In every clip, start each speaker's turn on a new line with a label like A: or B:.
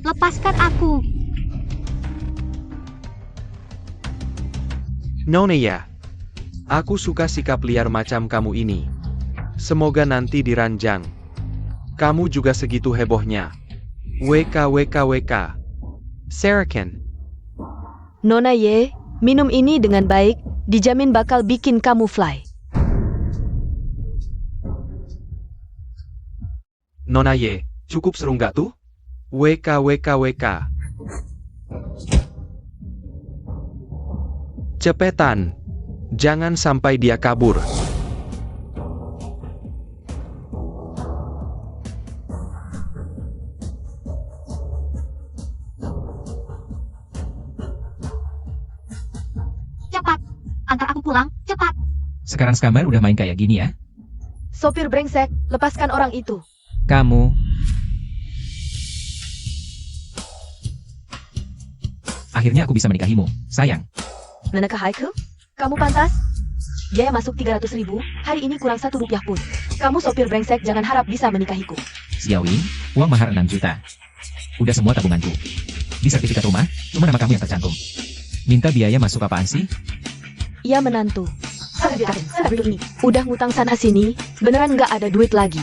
A: Lepaskan aku.
B: Nona ya. Aku suka sikap liar macam kamu ini. Semoga nanti diranjang. Kamu juga segitu hebohnya. WK. Saraken.
C: Nona Ye, minum ini dengan baik, dijamin bakal bikin kamu fly.
B: Nona Ye, cukup seru nggak tuh? WK. Cepetan. Jangan sampai dia kabur.
A: Cepat. Antar aku pulang, cepat.
D: Sekarang Skambar udah main kayak gini ya?
C: Sopir brengsek, lepaskan orang itu.
D: Kamu... Akhirnya aku bisa menikahimu, sayang.
C: Nanaka Haiku, kamu pantas? Biaya masuk 300.000, hari ini kurang 1 rupiah pun. Kamu sopir brengsek, jangan harap bisa menikahiku.
D: Xiaoying, uang mahar 6 juta. Udah semua tabunganku. Di sertifikat rumah, cuma nama kamu yang tercantum. Minta biaya masuk apaan sih?
C: Ia menantu. Udah ngutang sana sini, beneran nggak ada duit lagi.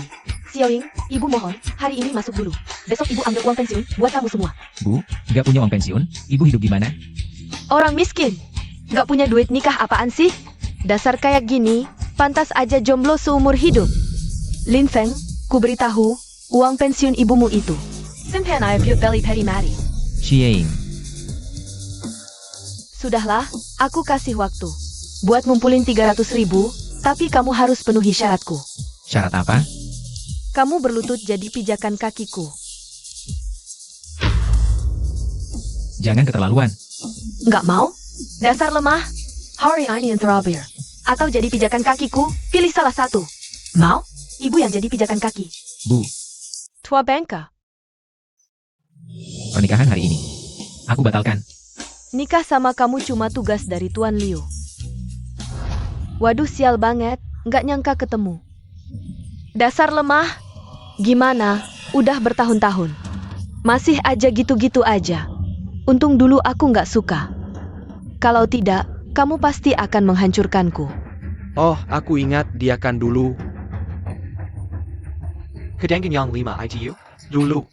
C: Xiaoying, ibu mohon, hari ini masuk dulu. Besok ibu ambil uang pensiun buat kamu semua.
D: Bu, nggak punya uang pensiun? Ibu hidup gimana?
C: Orang miskin, nggak punya duit nikah apaan sih? Dasar kayak gini, pantas aja jomblo seumur hidup. Lin Feng, ku beritahu, uang pensiun ibumu itu. Simpan air piut belly petty mati.
D: Xiaoying,
C: Sudahlah, aku kasih waktu. Buat ngumpulin 300.000, tapi kamu harus penuhi syaratku.
D: syarat apa?
C: Kamu berlutut jadi pijakan kakiku.
D: Jangan keterlaluan.
C: Nggak mau? Dasar lemah? Hari ini yang terakhir. Atau jadi pijakan kakiku, pilih salah satu. Mau? Ibu yang jadi pijakan kaki.
D: Bu,
C: Tua Bangka.
D: pernikahan hari ini. Aku batalkan.
C: Nikah sama kamu cuma tugas dari Tuan Liu. Waduh sial banget, nggak nyangka ketemu. Dasar lemah. Gimana? Udah bertahun-tahun. Masih aja gitu-gitu aja. Untung dulu aku nggak suka. Kalau tidak, kamu pasti akan menghancurkanku.
B: Oh, aku ingat dia kan dulu.
E: Kedangan yang 5 ITU?
B: Dulu.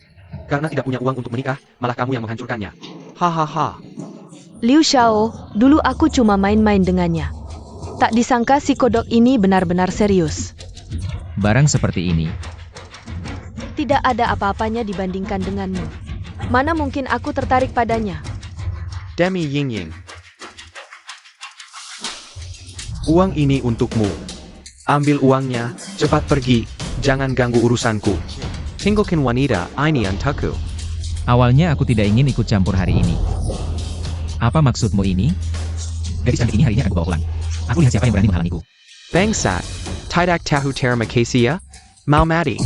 E: Karena tidak punya uang untuk menikah, malah kamu yang menghancurkannya.
B: Hahaha.
C: Liu Xiao, dulu aku cuma main-main dengannya. Tak disangka si kodok ini benar-benar serius.
D: Barang seperti ini.
C: Tidak ada apa-apanya dibandingkan denganmu. Mana mungkin aku tertarik padanya?
B: Demi Yingying. Uang ini untukmu. Ambil uangnya, cepat pergi, jangan ganggu urusanku. Tinggalkan wanita ini untukku.
D: Awalnya aku tidak ingin ikut campur hari ini. Apa maksudmu ini? Gadis cantik ini hari ini akan kubawa pulang. Aku lihat siapa yang berani menghalangiku.
B: Bangsat. Tidak tahu terima kasih ya. Mau mati.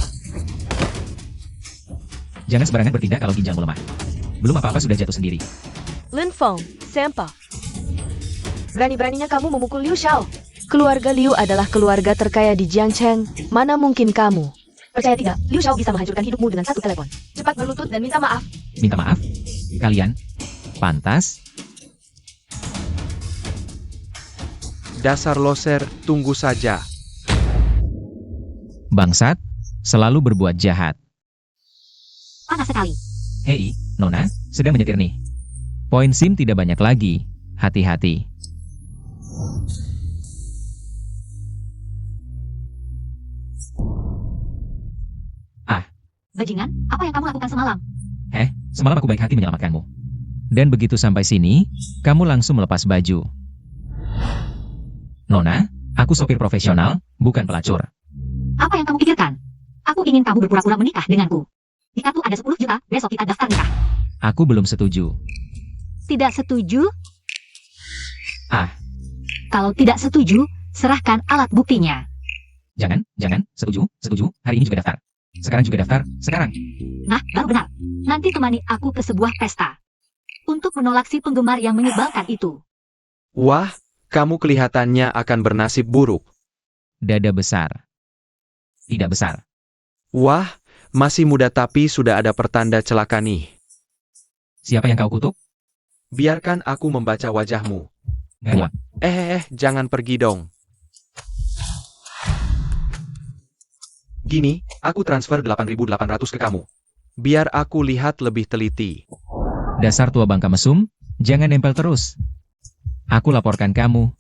D: Jangan sembarangan bertindak kalau ginjalmu lemah. Belum apa-apa sudah jatuh sendiri.
C: Lin Feng, Sempa. Berani-beraninya kamu memukul Liu Xiao. Keluarga Liu adalah keluarga terkaya di Jiangcheng. Mana mungkin kamu? Percaya tidak, Liu Xiao bisa menghancurkan hidupmu dengan satu telepon. Cepat berlutut dan minta maaf.
D: Minta maaf? Kalian? Pantas?
B: Dasar loser, tunggu saja.
D: Bangsat? Selalu berbuat jahat.
A: Panas sekali.
D: Hei, Nona, sedang menyetir nih. Poin SIM tidak banyak lagi. Hati-hati.
A: Bajingan, apa yang kamu lakukan semalam?
D: Semalam aku baik hati menyelamatkanmu. Dan begitu sampai sini, kamu langsung melepas baju. Nona, aku sopir profesional, bukan pelacur.
A: Apa yang kamu pikirkan? Aku ingin kamu berpura-pura menikah denganku. Di kartu ada 10 juta, besok kita daftar nikah.
D: Aku belum setuju.
A: Tidak setuju?
D: Ah.
A: Kalau tidak setuju, serahkan alat buktinya.
D: Jangan, setuju, hari ini juga daftar. Sekarang juga daftar, sekarang.
A: Nah, baru benar. Nanti temani aku ke sebuah pesta. Untuk menolak si penggemar yang menyebalkan itu.
B: Wah, kamu kelihatannya akan bernasib buruk.
D: Dada besar. Tidak besar.
B: Wah, Masih muda tapi sudah ada pertanda celaka nih.
D: Siapa yang kau kutuk?
B: Biarkan aku membaca wajahmu.
D: Gak.
B: Jangan pergi dong.
E: Gini, aku transfer 8.800 ke kamu.
B: Biar aku lihat lebih teliti.
D: Dasar tua bangka mesum, jangan nempel terus. Aku laporkan kamu.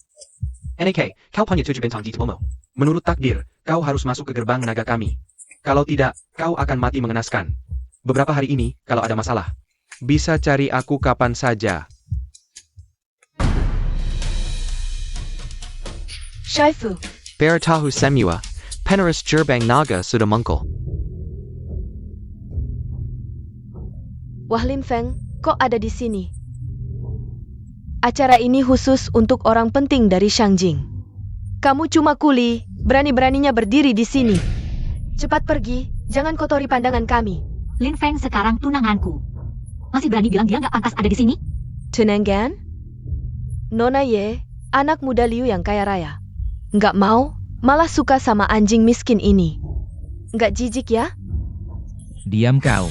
E: NAK, kau punya 7 bintang di Tomo.
B: Menurut takdir, kau harus masuk ke gerbang naga kami. Kalau tidak, kau akan mati mengenaskan. Beberapa hari ini, kalau ada masalah, bisa cari aku kapan saja.
C: Shaifu,
E: Beritahu semua, penerus Gerbang Naga sudah mengkel.
C: wah Lin Feng, kok ada di sini? Acara ini khusus untuk orang penting dari Shangjing. Kamu cuma kuli, berani-beraninya berdiri di sini. Cepat pergi, jangan kotori pandangan kami.
A: Lin Feng sekarang tunanganku. Masih berani bilang dia nggak pantas ada di sini?
C: Tunangan? Nona Ye, anak muda Liu yang kaya raya. Nggak mau, malah suka sama anjing miskin ini. Nggak jijik ya?
D: Diam kau.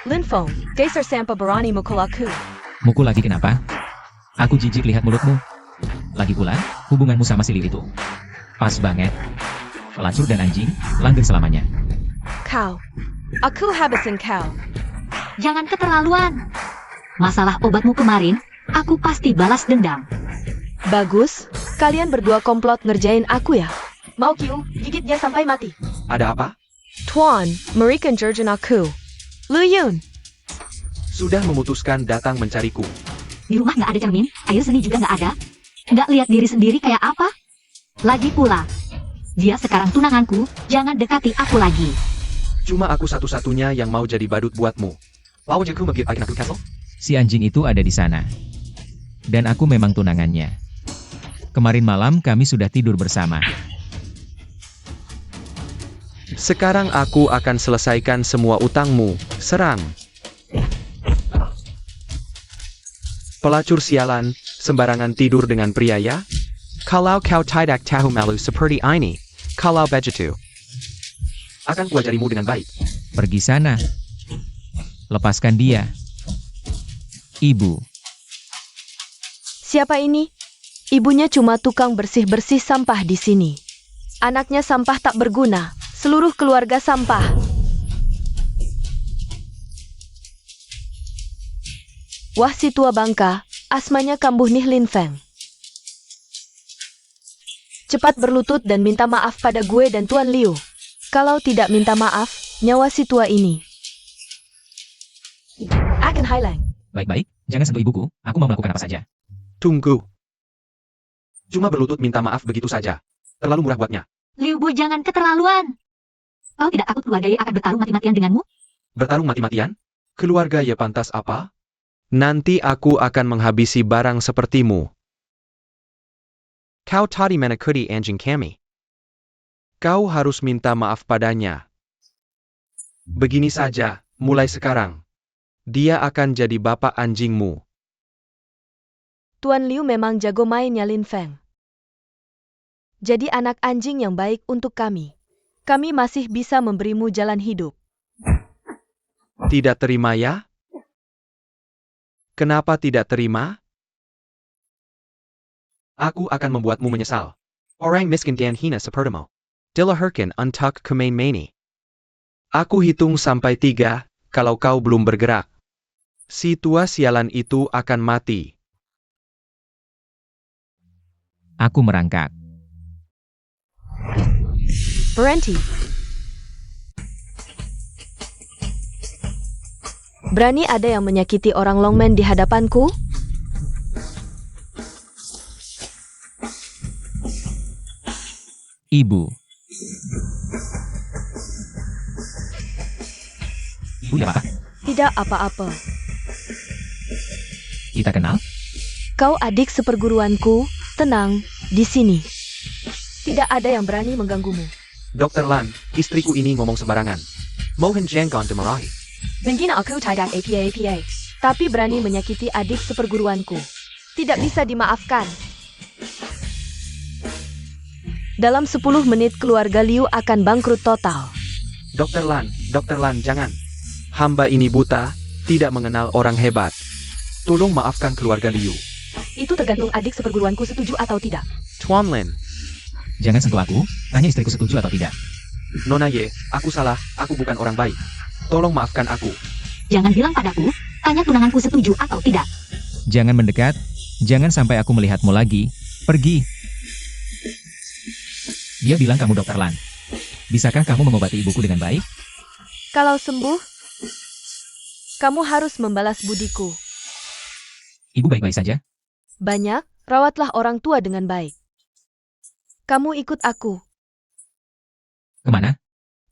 C: Lin Feng, dasar sampai berani mukul aku.
D: Mukul lagi kenapa? Aku jijik lihat mulutmu. Lagi pula, hubunganmu sama si Liu itu. Pas banget. Pelacur dan anjing, langgeng selamanya.
C: Kau, aku habisin kau.
A: Jangan keterlaluan. Masalah obatmu kemarin, aku pasti balas dendam.
C: Bagus, kalian berdua komplot ngerjain aku ya? Mau Kiu, gigit dia sampai mati.
E: Ada apa?
C: Tuan, mereka jurgen aku. Lu Yun,
B: Sudah memutuskan datang mencariku.
A: Di rumah nggak ada cermin, air seni juga nggak ada. Nggak lihat diri sendiri kayak apa? Lagi pula, dia sekarang tunanganku, jangan dekati aku lagi.
B: Cuma aku satu-satunya yang mau jadi badut buatmu.
E: Lawan aku magigit akin aku castle?
D: Si anjing itu ada di sana. Dan aku memang tunangannya. Kemarin malam kami sudah tidur bersama.
B: Sekarang aku akan selesaikan semua utangmu. Serang. Pelacur sialan, sembarangan tidur dengan pria ya?
E: Kalau kau tidak tahu malu seperti ini, kalau begitu, akan kuajarimu dengan baik.
D: Pergi sana. Lepaskan dia. Ibu.
C: siapa ini? Ibunya cuma tukang bersih-bersih sampah di sini. Anaknya sampah tak berguna, seluruh keluarga sampah. Wah si tua bangka, asmanya kambuh nih Lin Feng. Cepat berlutut dan minta maaf pada gue dan Tuan Liu. Kalau tidak minta maaf, nyawa si tua ini akan hilang.
D: Baik-baik, jangan sentuh ibuku, aku mau melakukan apa saja.
B: Tunggu.
E: Cuma berlutut minta maaf begitu saja. Terlalu murah buatnya.
A: Liu Bu, jangan keterlaluan. Kau tidak takut keluarga Ye akan bertarung mati-matian denganmu?
E: Bertarung mati-matian?
B: Keluarga Ye pantas apa? Nanti aku akan menghabisi barang sepertimu.
E: Kau tadi menakuti anjing kami.
B: Kau harus minta maaf padanya. Begini saja, mulai sekarang. Dia akan jadi bapak anjingmu.
C: Tuan Liu memang jago mainnya Lin Feng. Jadi anak anjing yang baik untuk kami. Kami masih bisa memberimu jalan hidup.
B: Tidak terima ya? Kenapa tidak terima?
E: Aku akan membuatmu menyesal. Orang miskin dan hina sepertimu. Dilahirkan untuk kemain-maini.
B: Aku hitung sampai 3, kalau kau belum bergerak. Si tua sialan itu akan mati.
D: Aku merangkak.
C: Berhenti. Berani ada yang menyakiti orang Longman di hadapanku?
D: Ibu. Ibu tidak apa?
C: Tidak apa-apa.
D: Kita kenal?
C: Kau adik seperguruanku, tenang, di sini. Tidak ada yang berani mengganggumu.
E: Dr. Lan, istriku ini ngomong sembarangan. Mohon jangan dimarahi.
C: Mungkin aku tidak apa-apa, tapi berani menyakiti adik seperguruanku. Tidak bisa dimaafkan. Dalam 10 menit keluarga Liu akan bangkrut total.
B: Dokter Lan, jangan. Hamba ini buta, tidak mengenal orang hebat. Tolong maafkan keluarga Liu.
C: Itu tergantung adik seperguruanku setuju atau tidak.
B: Tuan Lin,
D: Jangan sentuh aku, tanya istriku setuju atau tidak.
B: Nona Ye, aku salah, aku bukan orang baik. Tolong maafkan aku.
A: Jangan bilang padaku, tanya tunanganku setuju atau tidak.
D: Jangan mendekat, jangan sampai aku melihatmu lagi. Pergi. Dia bilang kamu Dokter Lan. Bisakah kamu mengobati ibuku dengan baik?
C: Kalau sembuh, kamu harus membalas budiku.
D: Ibu baik-baik saja.
C: Banyak, rawatlah orang tua dengan baik. Kamu ikut aku.
D: Kemana?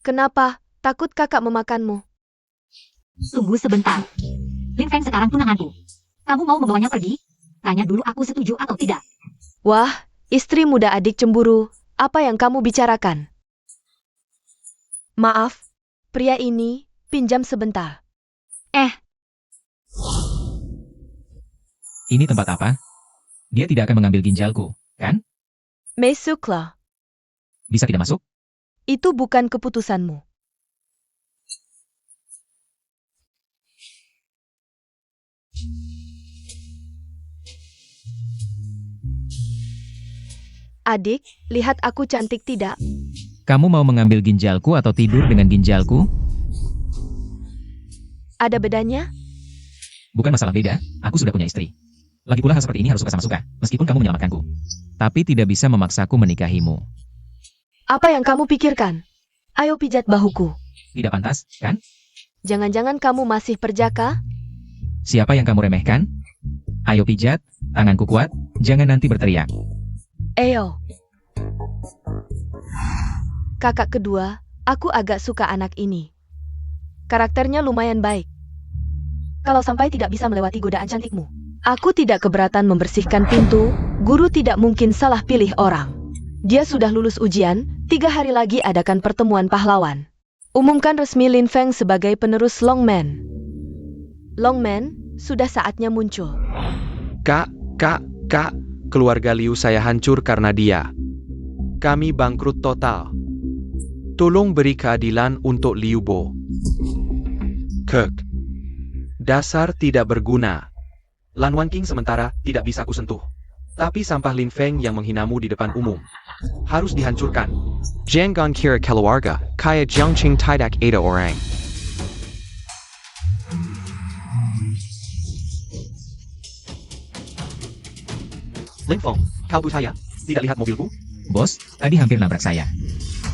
C: Kenapa? Takut kakak memakanmu.
A: Tunggu sebentar. Lin Feng sekarang tunanganku. Kamu mau membawanya pergi? Tanya dulu aku setuju atau tidak.
C: Wah, istri muda adik cemburu. Apa yang kamu bicarakan? Maaf, pria ini, pinjam sebentar.
D: Ini tempat apa? Dia tidak akan mengambil ginjalku, kan?
C: Masuklah.
D: Bisa tidak masuk?
C: Itu bukan keputusanmu. Adik, lihat aku cantik tidak?
D: Kamu mau mengambil ginjalku atau tidur dengan ginjalku?
C: Ada bedanya?
D: Bukan masalah beda, aku sudah punya istri. Lagi pula hal seperti ini harus suka sama suka, meskipun kamu menyelamatkanku. Tapi tidak bisa memaksaku menikahimu.
C: Apa yang kamu pikirkan? Ayo pijat bahuku.
D: Tidak pantas, kan?
C: Jangan-jangan kamu masih perjaka?
D: Siapa yang kamu remehkan? Ayo pijat, tanganku kuat, jangan nanti berteriak.
C: Eyo. Kakak kedua, aku agak suka anak ini. Karakternya lumayan baik. Kalau sampai tidak bisa melewati godaan cantikmu, aku tidak keberatan membersihkan pintu. Guru tidak mungkin salah pilih orang. Dia sudah lulus ujian, 3 hari lagi adakan pertemuan pahlawan. Umumkan resmi Lin Feng sebagai penerus Longman. Longman, sudah saatnya muncul.
B: Kak, keluarga Liu saya hancur karena dia. Kami bangkrut total. Tolong beri keadilan untuk Liu Bo. Kek. Dasar tidak berguna. Lan Wanqing sementara tidak bisa kusentuh. Tapi sampah Lin Feng yang menghinamu di depan umum harus dihancurkan.
E: Jangan kira keluarga, kaya Jiangqing tidak ada orang.
B: Lin Feng, kau buta? Tidak lihat mobilku?
D: Bos, tadi hampir nabrak saya.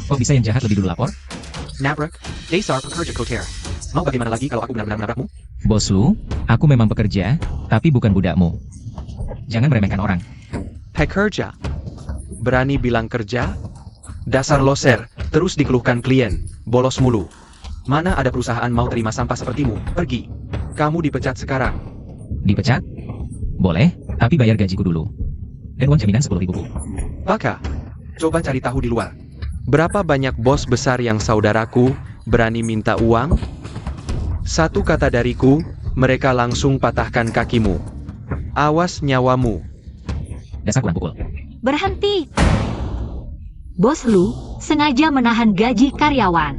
D: Kok bisa yang jahat lebih dulu lapor?
B: Nabrak? Dasar pekerja kotor. Mau bagaimana lagi kalau aku benar-benar menabrakmu?
D: Bos lu, aku memang pekerja, tapi bukan budakmu. Jangan meremehkan orang.
B: Pekerja. Berani bilang kerja? Dasar loser, terus dikeluhkan klien, bolos mulu. Mana ada perusahaan mau terima sampah sepertimu? Pergi. Kamu dipecat sekarang.
D: Dipecat? Boleh, tapi bayar gajiku dulu. Dan uang jaminan 10.000 Bu.
B: Baka. Coba cari tahu di luar. Berapa banyak bos besar yang saudaraku berani minta uang? Satu kata dariku, mereka langsung patahkan kakimu. Awas nyawamu.
D: Dasar kurang pukul.
A: Berhenti. Bos lu sengaja menahan gaji karyawan.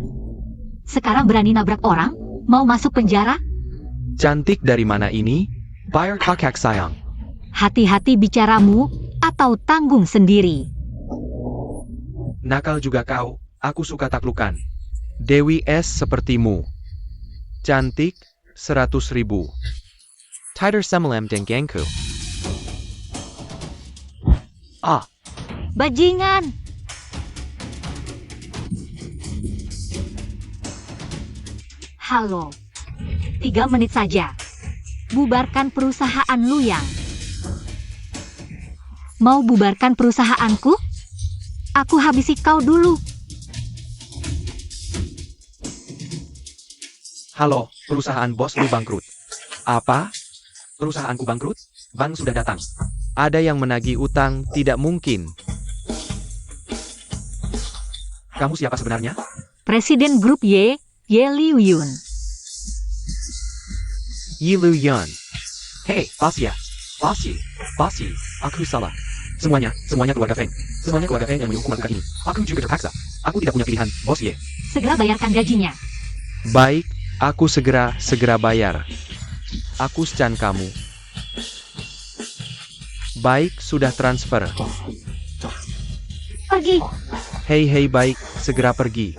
A: Sekarang berani nabrak orang? Mau masuk penjara?
B: Cantik dari mana ini? Bayar kakak sayang.
A: Hati-hati bicaramu, atau tanggung sendiri.
B: Nakal juga kau, aku suka taklukan. Dewi S sepertimu. Cantik, 100.000.
E: Tider semalam dan gangku.
B: Ah,
A: Bajingan! Halo. 3 menit saja. Bubarkan perusahaan lu yang. Mau bubarkan perusahaanku? Aku habisi kau dulu.
B: halo, perusahaan bos lu bangkrut. Apa? Perusahaanku bangkrut? Bank sudah datang. Ada yang menagih utang, tidak mungkin. Kamu siapa sebenarnya?
A: Presiden grup Y, Ye Liu Yun.
E: Yi Lu Yun.
B: Hei, Pasya. Pasi, aku salah. Semuanya keluarga Feng. Semuanya keluarga Feng yang menyuruhku melakukan ini. Aku juga terpaksa. Aku tidak punya pilihan, bos Ye.
A: Segera bayarkan gajinya.
B: Baik, aku segera bayar. Aku scan kamu. Baik, sudah transfer.
A: Pergi.
B: Hei baik, segera pergi.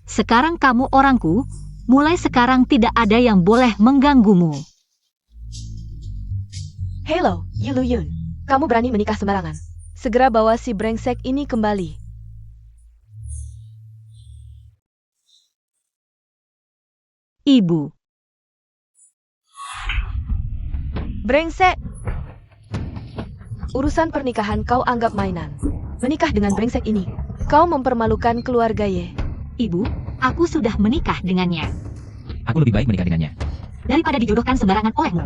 A: Sekarang kamu orangku. Mulai sekarang tidak ada yang boleh mengganggumu.
C: Hello, Yilu Yun. Kamu berani menikah sembarangan. Segera bawa si brengsek ini kembali.
A: Ibu.
C: Brengsek! Urusan pernikahan kau anggap mainan. Menikah dengan brengsek ini. Kau mempermalukan keluarga Ye.
A: Ibu, aku sudah menikah dengannya.
D: Aku lebih baik menikah dengannya.
A: Daripada dijodohkan sembarangan olehmu.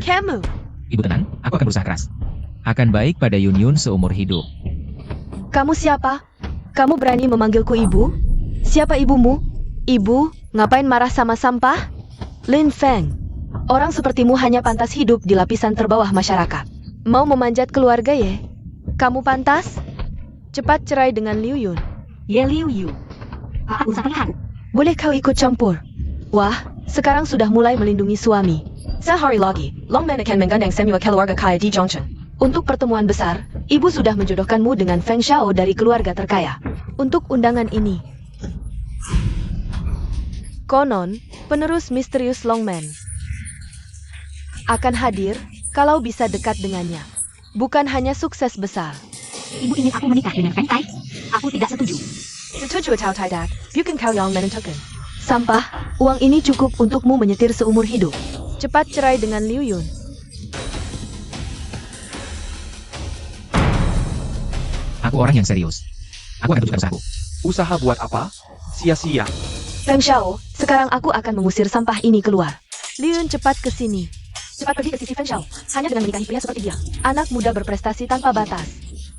C: Kamu!
D: Ibu tenang, aku akan berusaha keras. Akan baik pada Yun Yun seumur hidup.
C: Kamu siapa? Kamu berani memanggilku ibu? Siapa ibumu? Ibu, ngapain marah sama sampah? Lin Feng. Orang sepertimu hanya pantas hidup di lapisan terbawah masyarakat. Mau memanjat keluarga Ye? Kamu pantas? Cepat cerai dengan Liu Yun.
A: Ye Liu Yu. Aku usah terlihat.
C: Boleh kau ikut campur? Wah, sekarang sudah mulai melindungi suami. Sehari lagi, Longman akan menggandeng semua keluarga kaya di Zhongshan. Untuk pertemuan besar, ibu sudah menjodohkanmu dengan Feng Xiao dari keluarga terkaya. Untuk undangan ini, konon, penerus misterius Longman akan hadir kalau bisa dekat dengannya. Bukan hanya sukses besar.
A: Ibu ingin aku menikah dengan Feng Tai? Aku tidak setuju.
C: Setuju atau tidak, bukan kau yang menentukan. Sampah, uang ini cukup untukmu menyetir seumur hidup. Cepat cerai dengan Liu Yun.
D: Aku orang yang serius. Aku akan tunjukkan usahaku.
B: Usaha buat apa? Sia-sia.
C: Feng Xiao, sekarang aku akan mengusir sampah ini keluar. Liu Yun cepat ke sini. Cepat pergi ke sisi Feng Xiao. Hanya dengan menikahi pria seperti dia. Anak muda berprestasi tanpa batas.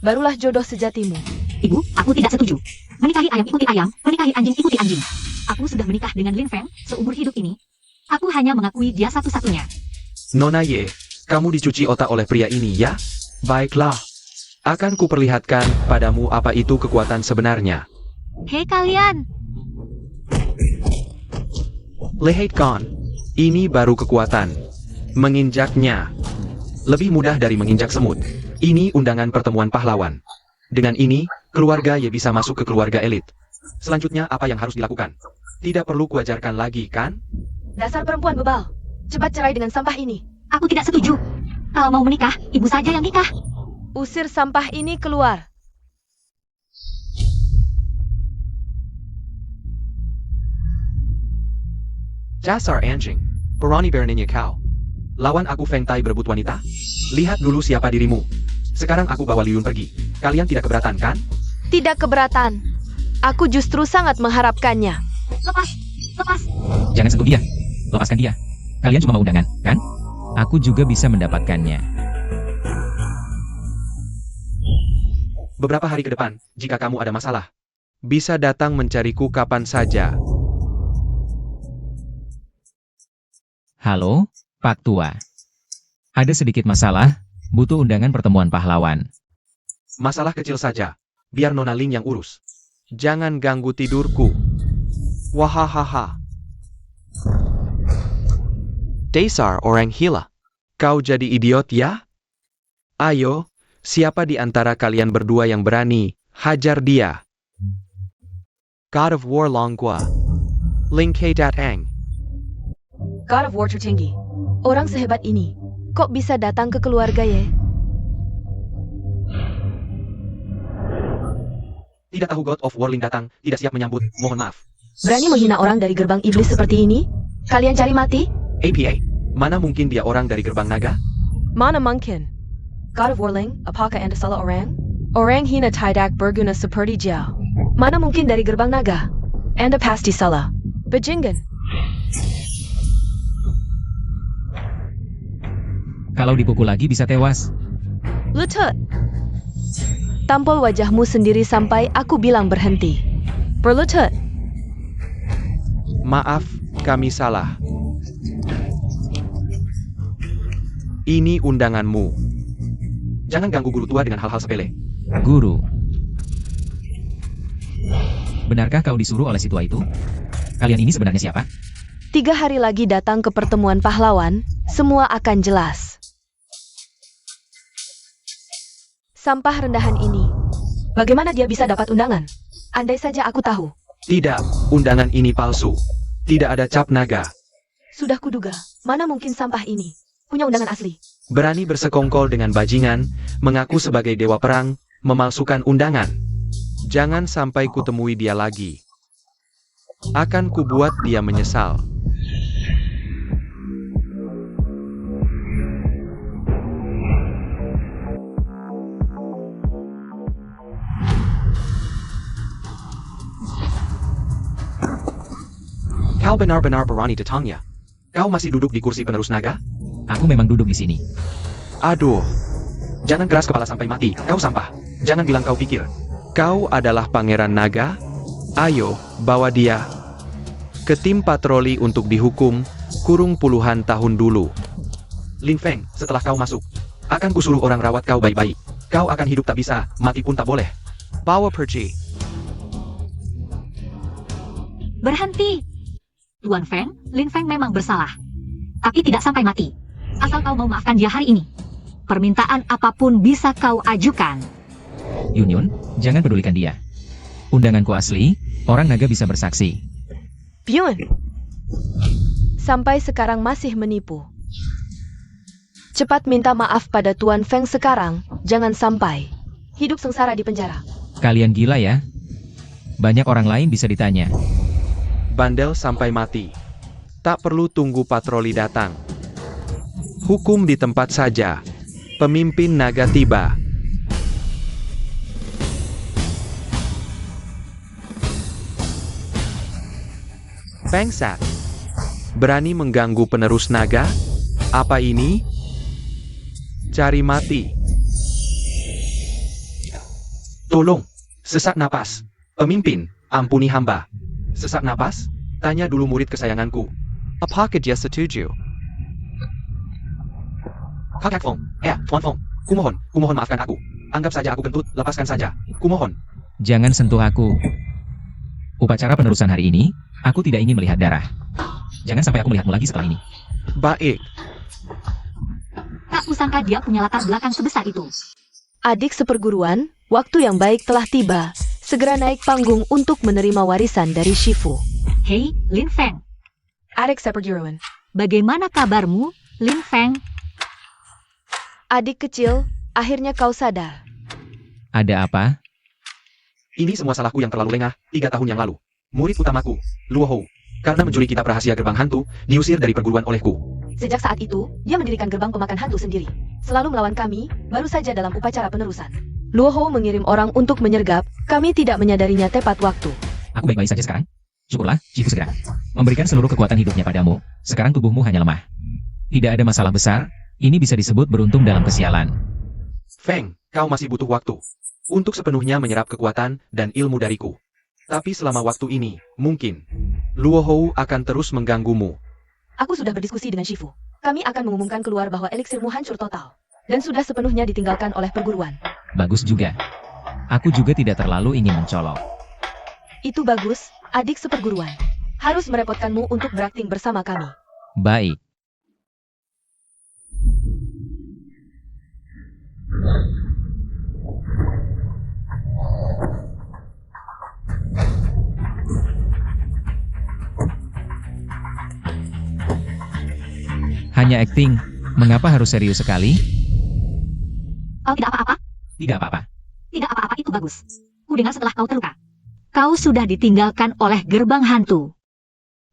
C: Barulah jodoh sejatimu.
A: Ibu, aku tidak setuju. Menikahi ayam ikuti ayam, menikahi anjing ikuti anjing. Aku sudah menikah dengan Lin Feng seumur hidup ini. Aku hanya mengakui dia satu-satunya.
B: Nona Ye, kamu dicuci otak oleh pria ini ya? Baiklah. Akan kuperlihatkan padamu apa itu kekuatan sebenarnya.
A: Hei kalian!
B: Lihat kan, ini baru kekuatan. Menginjaknya lebih mudah dari menginjak semut. Ini undangan pertemuan pahlawan. Dengan ini, keluarga Ye bisa masuk ke keluarga elit. Selanjutnya apa yang harus dilakukan? Tidak perlu kuajarkan lagi, kan?
C: Dasar perempuan bebal. Cepat cerai dengan sampah ini.
A: Aku tidak setuju. Kalau mau menikah, ibu saja yang nikah.
C: Usir sampah ini keluar.
B: Dasar anjing. Berani beraninya kau. Lawan aku Feng Tai berebut wanita? Lihat dulu siapa dirimu. Sekarang aku bawa Liu Yun pergi. Kalian tidak keberatan, kan?
C: Tidak keberatan. Aku justru sangat mengharapkannya.
A: Lepas, lepas.
D: Jangan sentuh dia. Lepaskan dia. Kalian cuma mau undangan, kan? Aku juga bisa mendapatkannya.
B: Beberapa hari ke depan, jika kamu ada masalah, bisa datang mencariku kapan saja.
D: Halo, Pak Tua. Ada sedikit masalah, butuh undangan pertemuan pahlawan.
B: Masalah kecil saja. Biar Nona Ling yang urus. Jangan ganggu tidurku. Wahahaha. Dasar orang gila. Kau jadi idiot ya? Ayo, siapa di antara kalian berdua yang berani, hajar dia. God of War Longgua. Ling K Datang.
C: God of War tertinggi. Orang sehebat ini, kok bisa datang ke keluarga Ye?
B: Tidak tahu God of War Ling datang, tidak siap menyambut, mohon maaf.
C: Berani menghina orang dari gerbang iblis seperti ini? Kalian cari mati?
B: APA, mana mungkin dia orang dari gerbang naga?
C: Mana mungkin? God of War Ling, apakah anda salah orang? Orang hina tidak berguna seperti dia. Mana mungkin dari gerbang naga? Anda pasti salah. Bajingan.
D: Kalau dipukul lagi bisa tewas.
C: Lutut. Tampol wajahmu sendiri sampai aku bilang berhenti. Berlutut.
B: Maaf, kami salah. Ini undanganmu. Jangan ganggu guru tua dengan hal-hal sepele.
D: Guru. Benarkah kau disuruh oleh si tua itu? Kalian ini sebenarnya siapa?
C: 3 hari lagi datang ke pertemuan pahlawan, semua akan jelas. Sampah rendahan ini. Bagaimana dia bisa dapat undangan? Andai saja aku tahu.
B: Tidak, undangan ini palsu. Tidak ada cap naga.
C: Sudah kuduga, mana mungkin sampah ini punya undangan asli.
B: Berani bersekongkol dengan bajingan, mengaku sebagai dewa perang, memalsukan undangan. Jangan sampai kutemui dia lagi. Akan kubuat dia menyesal.
E: Kau benar-benar berani datangnya. Kau masih duduk di kursi penerus naga?
D: Aku memang duduk di sini.
B: Aduh,
E: Jangan keras kepala sampai mati, kau sampah. Jangan bilang kau pikir.
B: kau adalah pangeran naga? Ayo, bawa dia ke tim patroli untuk dihukum, kurung puluhan tahun dulu.
E: Lin Feng, setelah kau masuk, akan kusuruh orang rawat kau baik-baik. Kau akan hidup tak bisa, mati pun tak boleh.
B: Bawa pergi.
A: Berhenti! Tuan Feng, Lin Feng memang bersalah. Tapi tidak sampai mati. Asal kau mau maafkan dia hari ini. Permintaan apapun bisa kau ajukan.
D: Yunyun, jangan pedulikan dia. Undanganku asli, orang naga bisa bersaksi.
C: Pyun. Sampai sekarang masih menipu. Cepat minta maaf pada Tuan Feng sekarang, jangan sampai hidup sengsara di penjara.
D: Kalian gila ya? Banyak orang lain bisa ditanya.
B: Bandel sampai mati. Tak perlu tunggu patroli datang. Hukum di tempat saja. Pemimpin naga tiba. Bangsat. Berani mengganggu penerus naga? Apa ini? Cari mati.
E: Tolong, sesak napas. Pemimpin, ampuni hamba. Sesak napas? Tanya dulu murid kesayanganku.
B: Apakah dia setuju?
E: Kakak Fong, Tuan Fong, kumohon maafkan aku. Anggap saja aku kentut, lepaskan saja. Kumohon.
D: Jangan sentuh aku. Upacara penerusan hari ini, aku tidak ingin melihat darah. Jangan sampai aku melihatmu lagi setelah ini.
B: Baik.
A: Tak kusangka dia punya latar belakang sebesar itu.
C: Adik seperguruan, waktu yang baik telah tiba. Segera naik panggung untuk menerima warisan dari Shifu.
A: Hei, Lin Feng.
C: Adik seperguruan.
A: Bagaimana kabarmu, Lin Feng?
C: Adik kecil, akhirnya kau sadar.
D: Ada apa?
E: Ini semua salahku yang terlalu lengah, 3 tahun yang lalu. Murid utamaku, Luo Hou, karena mencuri kitab rahasia gerbang hantu, diusir dari perguruan olehku.
C: Sejak saat itu, dia mendirikan gerbang pemakan hantu sendiri. Selalu melawan kami, baru saja dalam upacara penerusan. Luo Hou mengirim orang untuk menyergap, kami tidak menyadarinya tepat waktu.
D: Aku baik-baik saja sekarang. Syukurlah, Shifu segera memberikan seluruh kekuatan hidupnya padamu. Sekarang tubuhmu hanya lemah. Tidak ada masalah besar, ini bisa disebut beruntung dalam kesialan.
E: Feng, kau masih butuh waktu untuk sepenuhnya menyerap kekuatan dan ilmu dariku. Tapi selama waktu ini, mungkin
B: Luo Hou akan terus mengganggumu.
C: Aku sudah berdiskusi dengan Shifu. Kami akan mengumumkan keluar bahwa eliksirmu hancur total. Dan sudah sepenuhnya ditinggalkan oleh perguruan.
D: Bagus juga. Aku juga tidak terlalu ingin mencolok.
C: Itu bagus, adik seperguruan. Harus merepotkanmu untuk berakting bersama kami.
D: Baik. Hanya akting, mengapa harus serius sekali?
A: Kau tidak apa-apa?
D: Tidak apa-apa.
A: Tidak apa-apa itu bagus. Kudengar setelah kau terluka. Kau sudah ditinggalkan oleh gerbang hantu.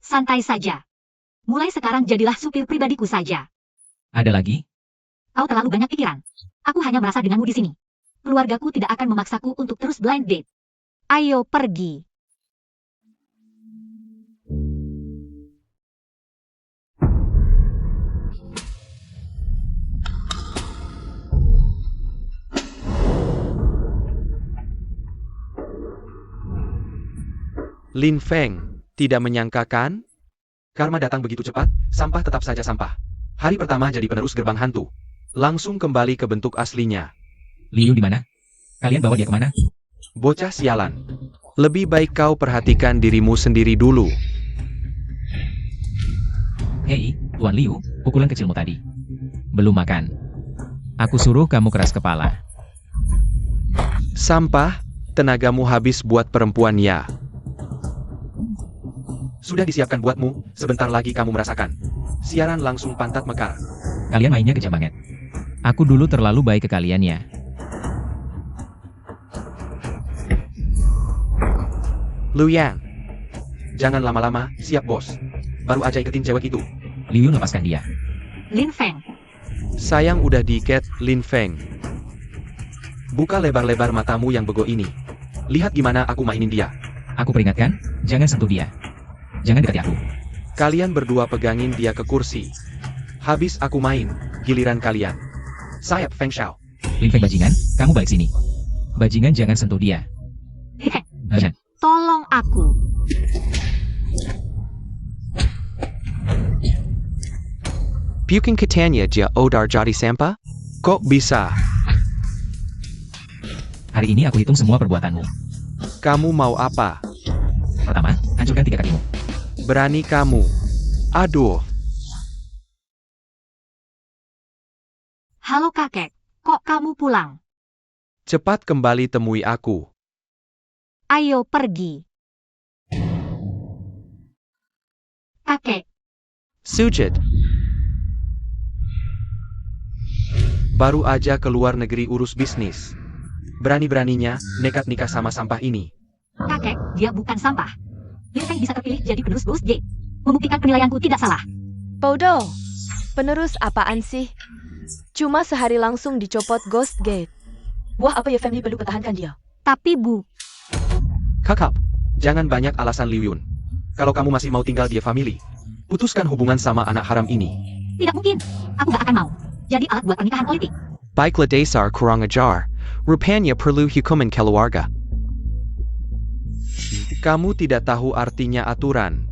A: Santai saja. Mulai sekarang jadilah supir pribadiku saja.
D: Ada lagi?
A: Kau terlalu banyak pikiran. Aku hanya merasa denganmu di sini. Keluargaku tidak akan memaksaku untuk terus blind date. Ayo pergi.
B: Lin Feng, tidak menyangkakan?
E: karma datang begitu cepat, sampah tetap saja sampah. Hari pertama jadi penerus gerbang hantu.
B: Langsung kembali ke bentuk aslinya.
D: Liu di mana? Kalian bawa dia kemana?
B: Bocah sialan. Lebih baik kau perhatikan dirimu sendiri dulu.
D: Hei, Tuan Liu, pukulan kecilmu tadi. Belum makan. Aku suruh kamu keras kepala.
B: Sampah, tenagamu habis buat perempuan ya.
E: Sudah disiapkan buatmu, sebentar lagi kamu merasakan. Siaran langsung pantat mekar.
D: Kalian mainnya kejam banget. Aku dulu terlalu baik ke kalian ya.
B: Liu Yang,
E: Jangan lama-lama, siap bos. Baru aja iketin cewek itu.
D: Liu, lepaskan dia.
A: Lin Feng,
B: sayang udah diikat, Lin Feng.
E: Buka lebar-lebar matamu yang bego ini. Lihat gimana aku mainin dia.
D: Aku peringatkan, jangan sentuh dia. Jangan dekati aku.
B: Kalian berdua pegangin dia ke kursi. Habis aku main, giliran kalian.
E: Sayap Feng Shao.
D: Lin Feng bajingan, kamu balik sini. Bajingan jangan sentuh dia.
A: Heh,
D: Ajan.
A: tolong aku.
B: Bukan katanya dia odar jadi sampah? Kok bisa?
D: Hari ini aku hitung semua perbuatanmu.
B: Kamu mau apa?
D: Pertama, hancurkan 3 kakimu.
B: Berani kamu. Aduh.
A: Halo kakek, kok kamu pulang?
B: Cepat kembali temui aku.
A: Ayo pergi. Kakek,
B: Sujit. Baru aja keluar negeri urus bisnis.
E: Berani-beraninya, nekat nikah sama sampah ini.
A: kakek, dia bukan sampah. Lin Feng bisa terpilih jadi penerus Ghost Gate. Membuktikan penilaianku tidak salah.
C: Podo, penerus apaan sih? Cuma sehari langsung dicopot Ghost Gate. Wah, apa ya family perlu pertahankan dia?
A: Tapi bu,
E: Kakak, jangan banyak alasan Liu Yun. Kalau kamu masih mau tinggal di family, putuskan hubungan sama anak haram ini.
A: tidak mungkin. Aku gak akan mau. Jadi alat buat pernikahan politik.
B: Baiklah dasar kurang ajar. Rupanya perlu hukuman keluarga. Kamu tidak tahu artinya aturan.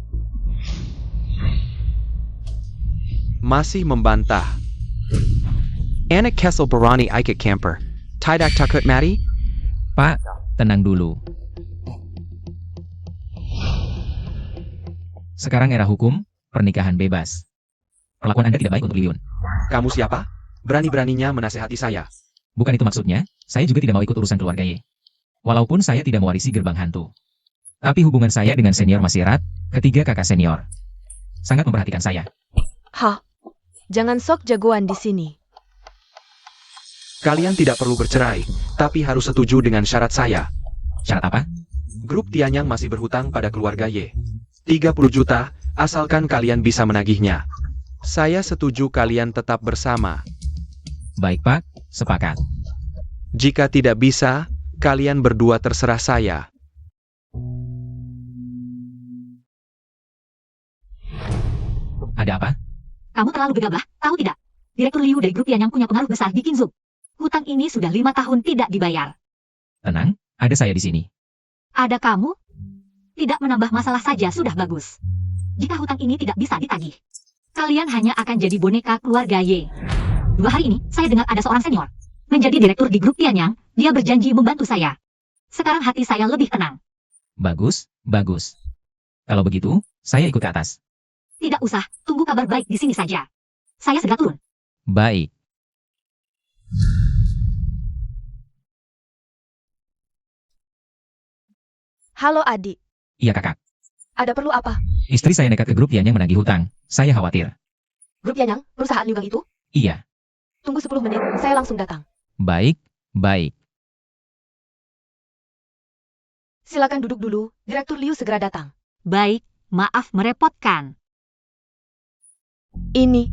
B: Masih membantah. Anak Kessel berani ikut camper. Tidak takut mati?
D: Pak, tenang dulu. Sekarang era hukum, pernikahan bebas. Perlakuan Anda tidak baik untuk Liun.
E: Kamu siapa? Berani-beraninya menasehati saya.
D: Bukan itu maksudnya, saya juga tidak mau ikut urusan keluarga Ye. Walaupun saya tidak mewarisi gerbang hantu. Tapi hubungan saya dengan senior masih erat, ketiga kakak senior. Sangat memperhatikan saya.
C: Hah? Jangan sok jagoan di sini.
E: Kalian tidak perlu bercerai, tapi harus setuju dengan syarat saya.
D: Syarat apa?
E: Grup Tianyang masih berhutang pada keluarga Y. 30 juta, asalkan kalian bisa menagihnya.
B: Saya setuju kalian tetap bersama.
D: Baik Pak, sepakat.
B: Jika tidak bisa, kalian berdua terserah saya.
D: Ada apa?
A: Kamu terlalu gegabah, tahu tidak? Direktur Liu dari grup yang punya pengaruh besar di Kinzuk. Hutang ini sudah 5 tahun tidak dibayar.
D: Tenang, ada saya di sini.
A: Ada kamu? Tidak menambah masalah saja sudah bagus. Jika hutang ini tidak bisa ditagih, kalian hanya akan jadi boneka keluarga Y. 2 hari ini, saya dengar ada seorang senior menjadi direktur di grup Tianyang. Dia berjanji membantu saya. Sekarang hati saya lebih tenang.
D: Bagus, bagus. Kalau begitu, saya ikut ke atas.
A: Tidak usah, tunggu kabar baik di sini saja. Saya segera turun.
D: Baik.
C: Halo adik,
D: Iya kakak.
C: ada perlu apa?
D: Istri saya nekat ke grup yang menagih hutang. Saya khawatir.
C: Grup Yanyang, perusahaan Liu Gang itu?
D: Iya.
C: Tunggu 10 menit, saya langsung datang.
D: Baik, baik.
C: Silakan duduk dulu, Direktur Liu segera datang.
A: Baik, maaf merepotkan.
C: Ini,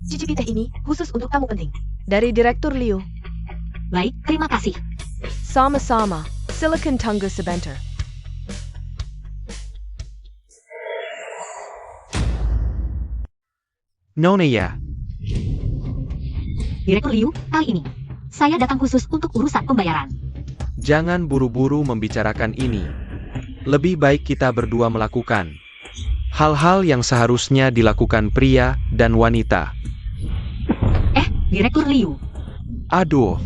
C: cicipi teh ini khusus untuk tamu penting. Dari Direktur Liu.
A: Baik, terima kasih.
C: Sama-sama, silakan tunggu sebentar.
B: Nona ya.
A: Direktur Liu, kali ini, saya datang khusus untuk urusan pembayaran.
B: Jangan buru-buru membicarakan ini. Lebih baik kita berdua melakukan hal-hal yang seharusnya dilakukan pria dan wanita.
A: Direktur Liu.
B: Aduh,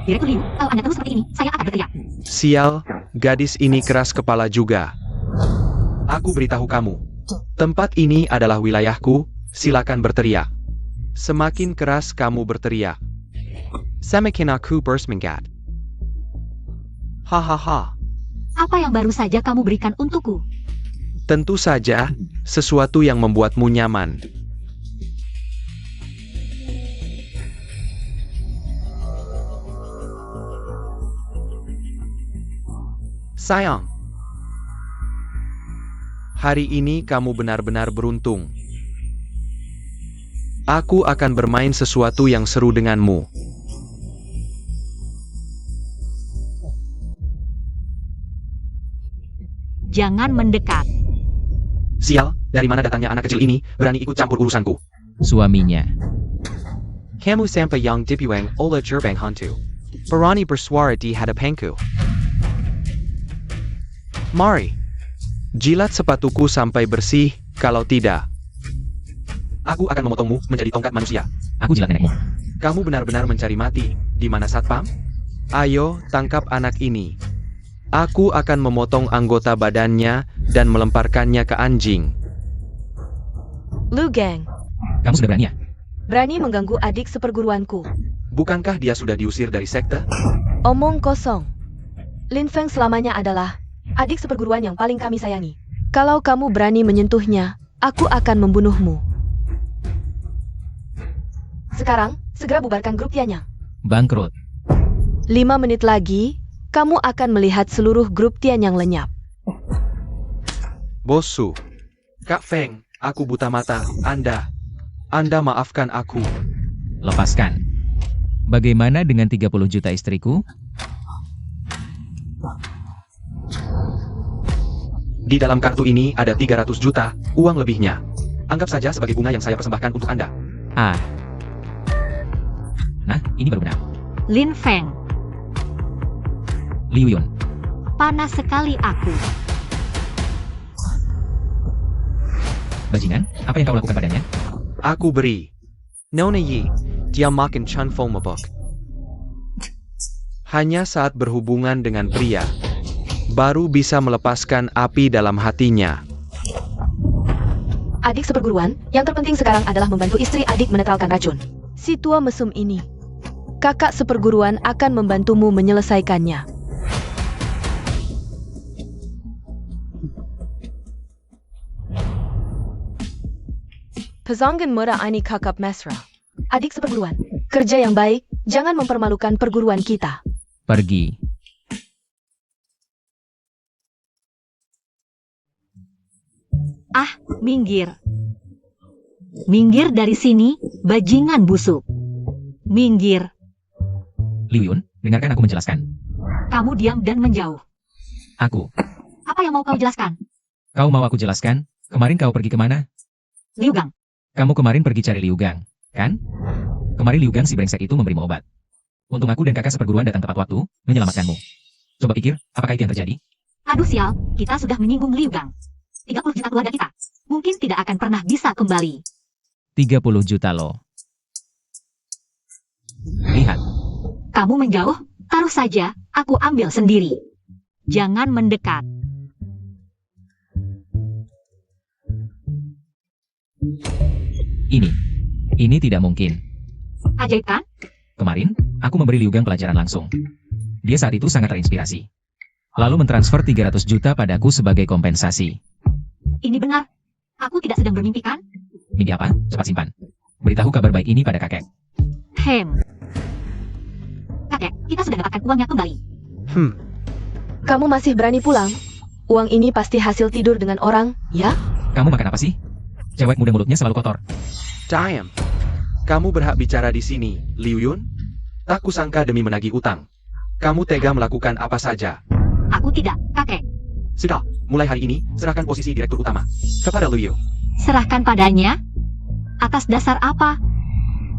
A: Direktur Liu, kalau Anda terus seperti ini, saya akan berteriak.
B: Sial, gadis ini keras kepala juga.
E: Aku beritahu kamu.
B: Tempat ini adalah wilayahku, silakan berteriak. Semakin keras kamu berteriak, semakin aku bersemangat. Hahaha.
A: Apa yang baru saja kamu berikan untukku?
B: Tentu saja, sesuatu yang membuatmu nyaman. Sayang, hari ini kamu benar-benar beruntung. Aku akan bermain sesuatu yang seru denganmu.
A: Jangan mendekat.
E: Sial, dari mana datangnya anak kecil ini, berani ikut campur urusanku.
D: Suaminya.
B: Kamu sampai yang dibuang oleh gerbang hantu. Berani bersuara di hadapanku. Mari, jilat sepatuku sampai bersih, kalau tidak.
E: Aku akan memotongmu menjadi tongkat manusia.
D: Aku jilat nenekmu.
B: Kamu benar-benar mencari mati. Di mana satpam? Ayo, tangkap anak ini. Aku akan memotong anggota badannya dan melemparkannya ke anjing.
C: Liu Gang,
D: Kamu sudah berani ya?
C: berani mengganggu adik seperguruanku.
E: Bukankah dia sudah diusir dari sekte?
C: Omong kosong. Lin Feng selamanya adalah adik seperguruan yang paling kami sayangi. Kalau kamu berani menyentuhnya, aku akan membunuhmu. Sekarang, segera bubarkan grup Tianya.
D: Bangkrut.
C: 5 menit lagi, kamu akan melihat seluruh grup Tian yang lenyap.
B: Bosu. Kak Feng, aku buta mata. Anda maafkan aku.
D: Lepaskan. Bagaimana dengan 30 juta istriku?
E: Di dalam kartu ini ada 300 juta, uang lebihnya. Anggap saja sebagai bunga yang saya persembahkan untuk Anda.
D: Ah. Nah, ini baru benar.
A: Lin Feng,
D: Liu Yun.
A: panas sekali aku.
D: Bajingan, apa yang kau lakukan padanya?
B: Aku beri. Nona Yi, dia makin Chun Fo mabuk. Hanya saat berhubungan dengan pria, baru bisa melepaskan api dalam hatinya.
C: Adik seperguruan, yang terpenting sekarang adalah membantu istri adik menetralkan racun. Si tua mesum ini. Kakak seperguruan akan membantumu menyelesaikannya. Pesanggen muda ini kakak mesra. Adik seperguruan, kerja yang baik, jangan mempermalukan perguruan kita.
D: Pergi.
A: Ah, minggir. Minggir dari sini, bajingan busuk. Minggir.
D: Liu Yun, dengarkan aku menjelaskan.
A: Kamu diam dan menjauh.
D: Aku.
A: Apa yang mau kau jelaskan?
D: Kau mau aku jelaskan? Kemarin kau pergi kemana?
A: Liu Gang,
D: Kamu kemarin pergi cari Liu Gang, kan? Kemarin Liu Gang si brengsek itu memberimu obat. Untung aku dan kakak seperguruan datang tepat waktu, menyelamatkanmu. Coba pikir, apakah itu yang terjadi?
A: aduh sial, kita sudah menyinggung Liu Gang. 30 juta keluarga kita, mungkin tidak akan pernah bisa kembali.
D: 30 juta loh. Lihat,
A: Kamu menjauh, taruh saja, aku ambil sendiri. Jangan mendekat.
D: ini tidak mungkin.
A: Ajaib kan?
D: Kemarin, aku memberi Liu Gang pelajaran langsung. Dia saat itu sangat terinspirasi. Lalu mentransfer 300 juta padaku sebagai kompensasi.
A: Ini benar. Aku tidak sedang bermimpi kan?
D: Mimpi apa? Cepat simpan. Beritahu kabar baik ini pada kakek.
A: Kakek, kita sudah dapatkan uangnya kembali.
C: Kamu masih berani pulang? Uang ini pasti hasil tidur dengan orang, ya?
D: Kamu makan apa sih? Cewek muda mulutnya selalu kotor.
B: Diam. Kamu berhak bicara di sini, Liu Yun. Tak kusangka demi menagih utang. Kamu tega melakukan apa saja.
A: Aku tidak, kakek.
E: Sudah, mulai hari ini, serahkan posisi direktur utama kepada Liu.
A: Serahkan padanya? Atas dasar apa?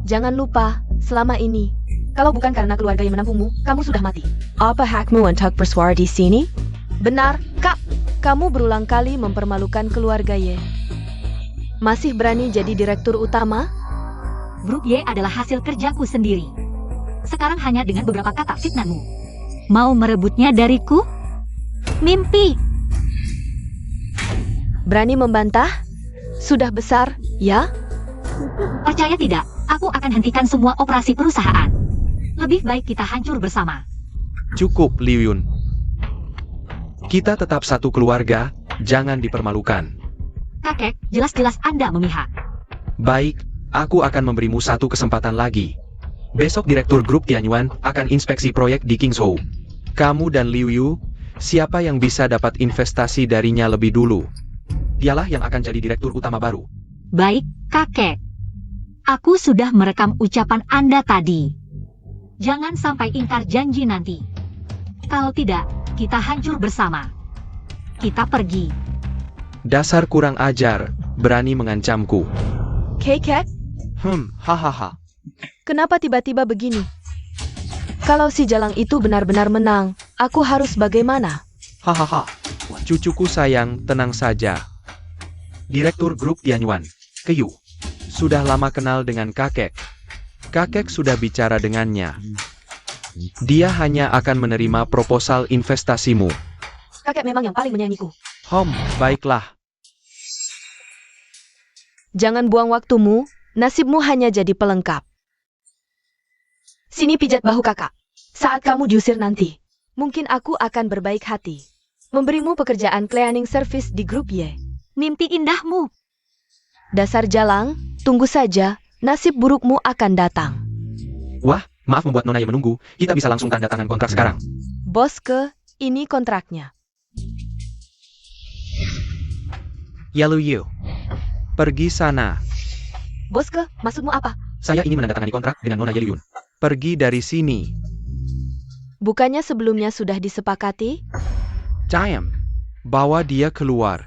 C: Jangan lupa, selama ini, kalau bukan karena keluarga yang menampungmu, kamu sudah mati. Apa hakmu untuk bersuara di sini? Benar, Kak. Kamu berulang kali mempermalukan keluarga Ye. Masih berani jadi direktur utama?
A: Grup Y adalah hasil kerjaku sendiri. Sekarang hanya dengan beberapa kata fitnahmu. Mau merebutnya dariku? Mimpi.
C: Berani membantah? Sudah besar, ya?
A: Percaya tidak, aku akan hentikan semua operasi perusahaan. Lebih baik kita hancur bersama.
B: Cukup, Liu Yun. Kita tetap satu keluarga, jangan dipermalukan.
A: Kakek, jelas-jelas Anda memihak.
B: Baik, aku akan memberimu satu kesempatan lagi. Besok Direktur Grup Tianyuan akan inspeksi proyek di Kingzhou. Kamu dan Liu Yu, siapa yang bisa dapat investasi darinya lebih dulu? Dialah yang akan jadi direktur utama baru.
A: Baik, kakek. Aku sudah merekam ucapan Anda tadi. Jangan sampai ingkar janji nanti. Kalau tidak, kita hancur bersama. Kita pergi.
B: Dasar kurang ajar, berani mengancamku.
C: Keket,
B: Hahaha.
C: kenapa tiba-tiba begini? Kalau si Jalang itu benar-benar menang, aku harus bagaimana?
B: Hahaha. Cucuku sayang, tenang saja. Direktur Grup Tianyuan, Keyu. Sudah lama kenal dengan kakek. Kakek sudah bicara dengannya. Dia hanya akan menerima proposal investasimu.
C: Kakek memang yang paling menyayangiku.
B: Baiklah.
C: Jangan buang waktumu, nasibmu hanya jadi pelengkap. Sini pijat bahu kakak. Saat kamu diusir nanti, mungkin aku akan berbaik hati. Memberimu pekerjaan cleaning service di grup Y.
A: Mimpi indahmu.
C: Dasar Jalang, tunggu saja, nasib burukmu akan datang.
E: Wah, maaf membuat Nona Ye menunggu. Kita bisa langsung tanda tangan kontrak sekarang.
C: Boske, ini kontraknya.
B: Yalu Yu. Pergi sana.
C: Boske, maksudmu apa?
E: Saya ingin menandatangani kontrak dengan Nona Ye Liun.
B: Pergi dari sini.
C: Bukannya sebelumnya sudah disepakati?
B: Jam. Bawa dia keluar.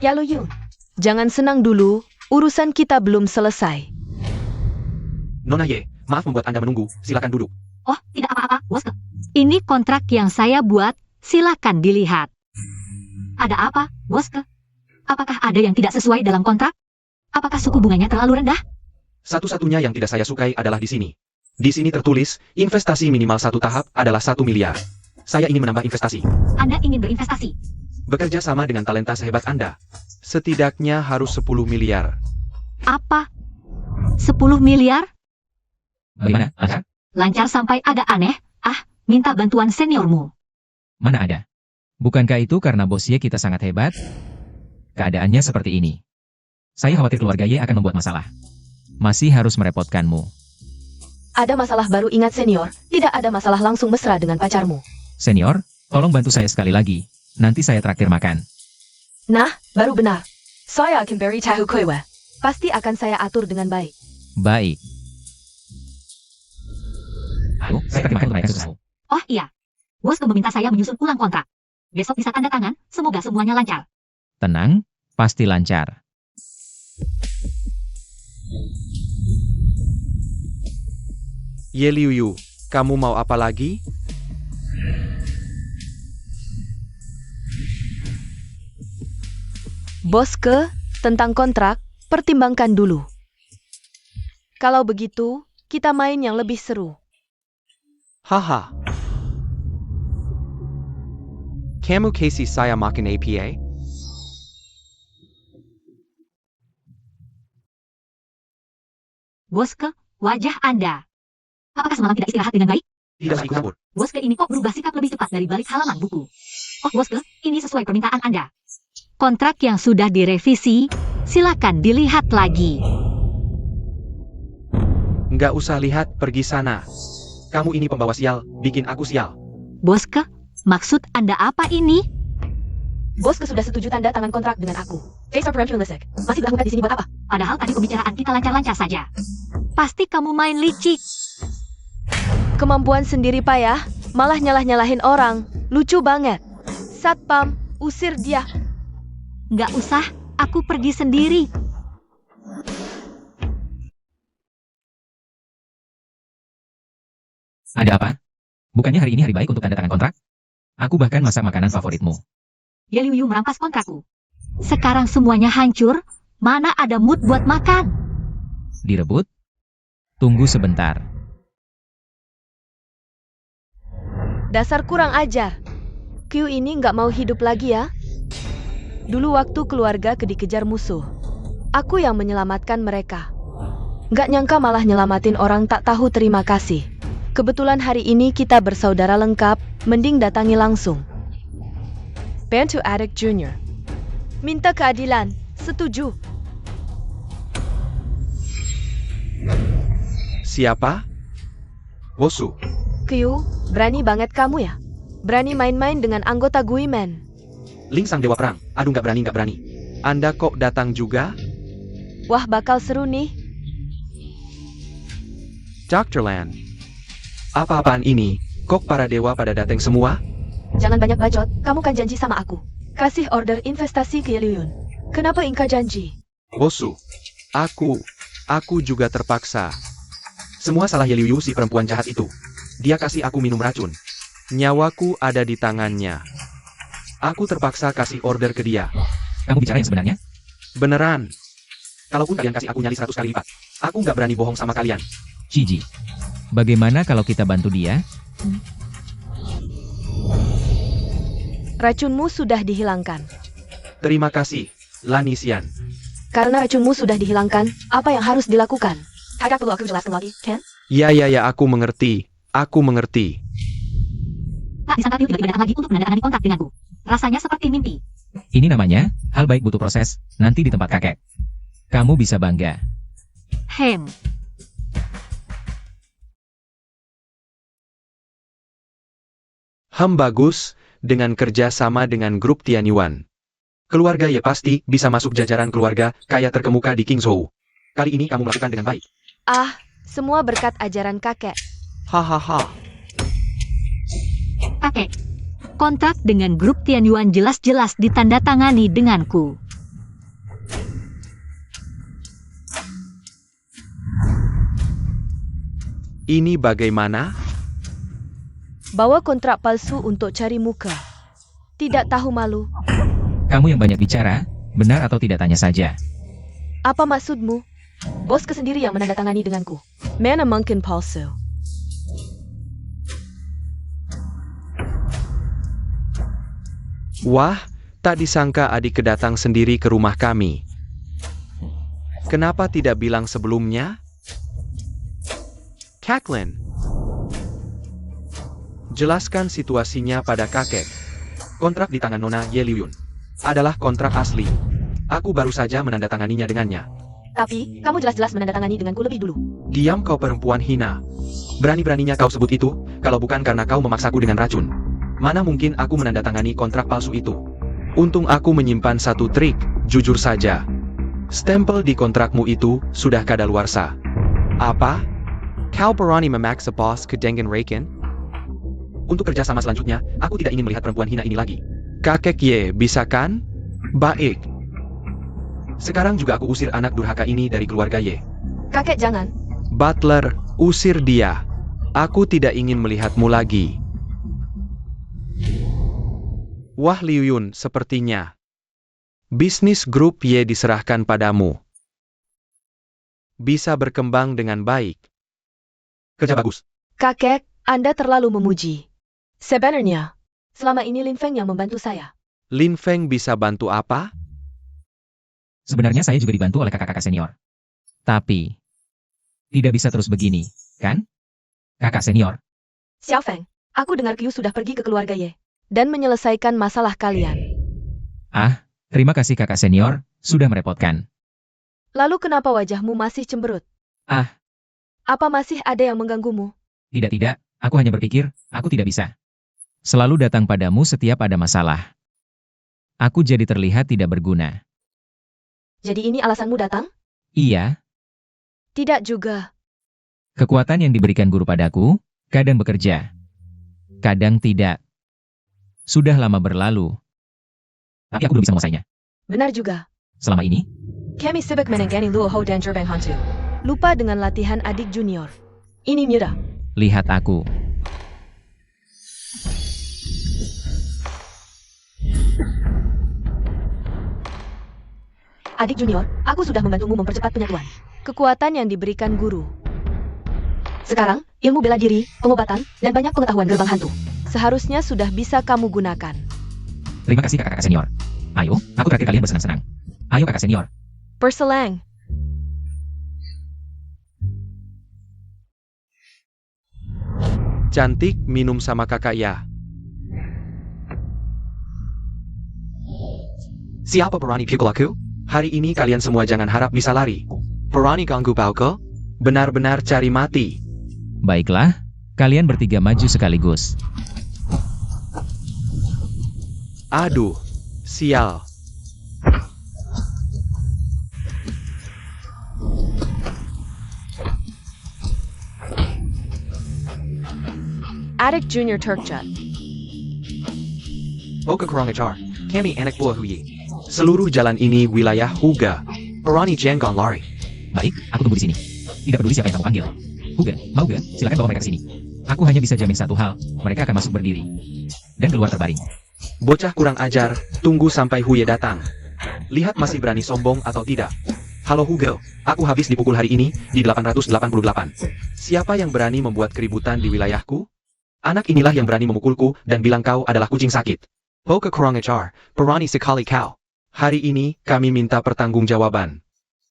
C: Yalu Yun, jangan senang dulu, urusan kita belum selesai.
E: Nona Ye, maaf membuat Anda menunggu. Silakan duduk.
A: Oh, tidak apa-apa, Boske. Ini kontrak yang saya buat, silakan dilihat. Ada apa, Boske? Apakah ada yang tidak sesuai dalam kontrak? Apakah suku bunganya terlalu rendah?
E: Satu-satunya yang tidak saya sukai adalah di sini. Di sini tertulis, investasi minimal 1 tahap adalah 1 miliar. Saya ingin menambah investasi.
A: Anda ingin berinvestasi?
E: Bekerja sama dengan talenta sehebat Anda.
B: Setidaknya harus 10 miliar.
A: Apa? 10 miliar?
D: Bagaimana, lancar?
A: Lancar sampai agak aneh. Minta bantuan seniormu.
D: Mana ada? Bukankah itu karena bos Ye kita sangat hebat? Keadaannya seperti ini. Saya khawatir keluarga Ye akan membuat masalah. Masih harus merepotkanmu.
C: Ada masalah baru, ingat senior, tidak ada masalah langsung mesra dengan pacarmu.
D: Senior, tolong bantu saya sekali lagi. Nanti saya traktir makan.
C: Nah, baru benar. Saya akan beri tahu kowe. Pasti akan saya atur dengan baik.
D: Baik. Halo, saya traktir makan untuk merayakan suksesamu.
A: Oh iya. Boske meminta saya menyusun ulang kontrak. Besok bisa tanda tangan, semoga semuanya lancar.
D: Tenang, pasti lancar.
B: Ye Liu Yu, kamu mau apa lagi?
C: Boske, tentang kontrak, pertimbangkan dulu. Kalau begitu, kita main yang lebih seru.
B: Haha. Kamu kasih saya makan APA?
A: Boske, wajah Anda. Apakah semalam tidak istirahat dengan baik?
E: Tidak usah ikut campur.
A: Boske ini kok berubah sikap lebih cepat dari balik halaman buku. Oh Boske, ini sesuai permintaan Anda. Kontrak yang sudah direvisi, silakan dilihat lagi.
B: Nggak usah lihat, pergi sana.
E: Kamu ini pembawa sial, bikin aku sial.
A: Boske, maksud Anda apa ini?
C: Boske sudah setuju tanda tangan kontrak dengan aku. Desa Preemption Lisek, masih berlakukan di sini buat apa?
A: Padahal tadi pembicaraan kita lancar-lancar saja. Pasti kamu main licik.
C: Kemampuan sendiri payah, malah nyalah-nyalahin orang. Lucu banget. Satpam, usir dia.
A: Nggak usah, aku pergi sendiri.
D: Ada apa? Bukannya hari ini hari baik untuk tanda tangan kontrak? Aku bahkan masak makanan favoritmu.
A: Ye Liu Yu merampas kontrakku. Sekarang semuanya hancur, mana ada mood buat makan?
D: Direbut? Tunggu sebentar.
C: Dasar kurang ajar. Q ini nggak mau hidup lagi ya? Dulu waktu keluarga dikejar musuh, aku yang menyelamatkan mereka. Nggak nyangka malah nyelamatin orang tak tahu terima kasih. Kebetulan hari ini kita bersaudara lengkap, mending datangi langsung. Bantu Adik Junior. Minta keadilan, setuju.
B: Siapa?
E: Wosu.
C: Q, berani banget kamu ya? Berani main-main dengan anggota Guimen.
E: Ling sang dewa perang. Aduh nggak berani.
B: Anda kok datang juga?
C: Wah, bakal seru nih.
B: Dr. Lan.
E: Apa-apaan ini? Kok para dewa pada datang semua?
C: Jangan banyak bacot, kamu kan janji sama aku. Kasih order investasi ke Liuyun. Kenapa ingkar janji?
E: Wosu.
B: Aku juga terpaksa.
E: Semua salah Yeliu si perempuan jahat itu. Dia kasih aku minum racun.
B: Nyawaku ada di tangannya.
E: Aku terpaksa kasih order ke dia.
D: Kamu bicara yang sebenarnya?
B: Beneran.
E: Kalaupun kalian kasih aku nyali 100 kali lipat, aku nggak berani bohong sama kalian.
D: Ciji. Bagaimana kalau kita bantu dia?
C: Racunmu sudah dihilangkan.
E: Terima kasih, Lanisian.
C: Karena racunmu sudah dihilangkan, apa yang harus dilakukan? Agak perlu aku jelaskan lagi, Ken?
B: Ya, aku mengerti.
A: Tak disangka Liu tiba-tiba datang lagi untuk menandatangani kontrak denganku. Rasanya seperti mimpi.
D: Ini namanya, hal baik butuh proses, nanti di tempat kakek. Kamu bisa bangga.
A: Hem.
B: Bagus, dengan kerja sama dengan grup Tianyuan.
E: Keluarga Ye pasti bisa masuk jajaran keluarga kaya terkemuka di Qingzhou. Kali ini kamu melakukan dengan baik.
C: Ah, semua berkat ajaran kakek.
B: Hahaha.
A: Kakek, kontrak dengan grup Tianyuan jelas-jelas ditandatangani denganku.
B: Ini bagaimana?
C: Bawa kontrak palsu untuk cari muka. Tidak tahu malu.
D: Kamu yang banyak bicara, benar atau tidak tanya saja.
C: Apa maksudmu? Bos sendiri yang menandatangani denganku. Mana mungkin palsu?
B: Wah, tak disangka adik kedatang sendiri ke rumah kami. Kenapa tidak bilang sebelumnya? Kaklin. Jelaskan situasinya pada kakek.
E: Kontrak di tangan Nona Ye Liuyun adalah kontrak asli. Aku baru saja menandatanganinya dengannya.
C: Tapi, kamu jelas-jelas menandatangani denganku lebih dulu.
E: Diam kau perempuan hina. Berani-beraninya kau sebut itu, kalau bukan karena kau memaksaku dengan racun. Mana mungkin aku menandatangani kontrak palsu itu?
B: Untung aku menyimpan satu trik, jujur saja. Stempel di kontrakmu itu sudah kadaluarsa. Apa? Kau berani memaksa bos ke dengan Raken?
E: Untuk kerja sama selanjutnya, aku tidak ingin melihat perempuan hina ini lagi.
B: Kakek Ye, bisa kan? Baik.
E: Sekarang juga aku usir anak durhaka ini dari keluarga Ye.
C: Kakek jangan.
B: Butler, usir dia. Aku tidak ingin melihatmu lagi. Wah Liuyun, sepertinya. Bisnis grup Ye diserahkan padamu. Bisa berkembang dengan baik.
E: Kerja bagus.
C: Kakek, Anda terlalu memuji. Sebenarnya, selama ini Lin Feng yang membantu saya.
B: Lin Feng bisa bantu apa?
D: Sebenarnya saya juga dibantu oleh kakak-kakak senior. Tapi, tidak bisa terus begini, kan? Kakak senior.
C: Xiao Feng, aku dengar Qiu sudah pergi ke keluarga Ye. Dan menyelesaikan masalah kalian.
D: Ah, terima kasih kakak senior, sudah merepotkan.
C: Lalu kenapa wajahmu masih cemberut?
D: Ah.
C: Apa masih ada yang mengganggumu?
D: Tidak, aku hanya berpikir, aku tidak bisa. Selalu datang padamu setiap ada masalah. Aku jadi terlihat tidak berguna.
C: Jadi ini alasanmu datang?
D: Iya.
C: Tidak juga.
D: Kekuatan yang diberikan guru padaku, kadang bekerja. Kadang tidak. Sudah lama berlalu. Tapi aku belum bisa menguasainya.
C: Benar juga.
D: Selama ini,
C: Kami sibuk menangani Luo Ho dan Gerbang Hantu. Lupa dengan latihan adik junior. Ini Mira.
D: lihat aku.
C: Adik junior, aku sudah membantumu mempercepat penyatuan. Kekuatan yang diberikan guru. Sekarang, ilmu bela diri, pengobatan, dan banyak pengetahuan gerbang hantu. Seharusnya sudah bisa kamu gunakan.
D: Terima kasih kakak-kakak senior. Ayo, aku traktir kalian bersenang-senang. Ayo kakak senior.
C: Perselang.
B: Cantik, minum sama kakak ya.
E: Siapa berani pukul aku? Hari ini kalian semua jangan harap bisa lari. Berani ganggu bauku?
B: Benar-benar cari mati.
D: Baiklah, kalian bertiga maju sekaligus.
B: Aduh, sial.
C: Adik Junior Turkjut.
E: Oka kurang ajar. Kami anak buah Huyi.
B: Seluruh jalan ini wilayah Huga.
E: Berani jangan lari.
D: Baik, aku tunggu di sini. Tidak peduli siapa yang kamu panggil. Huga, mau gak? Silakan bawa mereka ke sini. Aku hanya bisa jamin satu hal, mereka akan masuk berdiri. Dan keluar terbaring.
B: Bocah kurang ajar, tunggu sampai Huye datang. Lihat masih berani sombong atau tidak.
E: Halo Hugo, aku habis dipukul hari ini, di 888.
B: Siapa yang berani membuat keributan di wilayahku?
E: Anak inilah yang berani memukulku, dan bilang kau adalah kucing sakit. Oka kurang ajar, berani sekali kau.
B: Hari ini, kami minta pertanggungjawaban.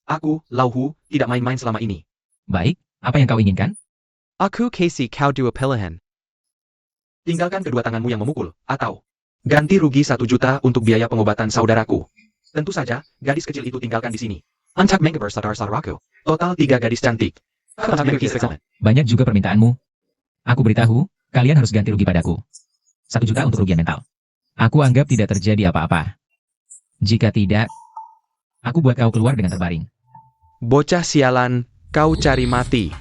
E: Aku, Lauhu, tidak main-main selama ini.
D: Baik, apa yang kau inginkan?
B: Aku kasih kau 2 pilihan.
E: Tinggalkan kedua tanganmu yang memukul, atau ganti rugi 1 juta untuk biaya pengobatan saudaraku. Tentu saja, gadis kecil itu tinggalkan di sini. Antak mengeber saudara-saudaraku. Total 3 gadis cantik.
D: Banyak juga permintaanmu. Aku beritahu, kalian harus ganti rugi padaku. 1 juta untuk kerugian mental. Aku anggap tidak terjadi apa-apa. Jika tidak, aku buat kau keluar dengan terbaring.
B: Bocah sialan, kau cari mati.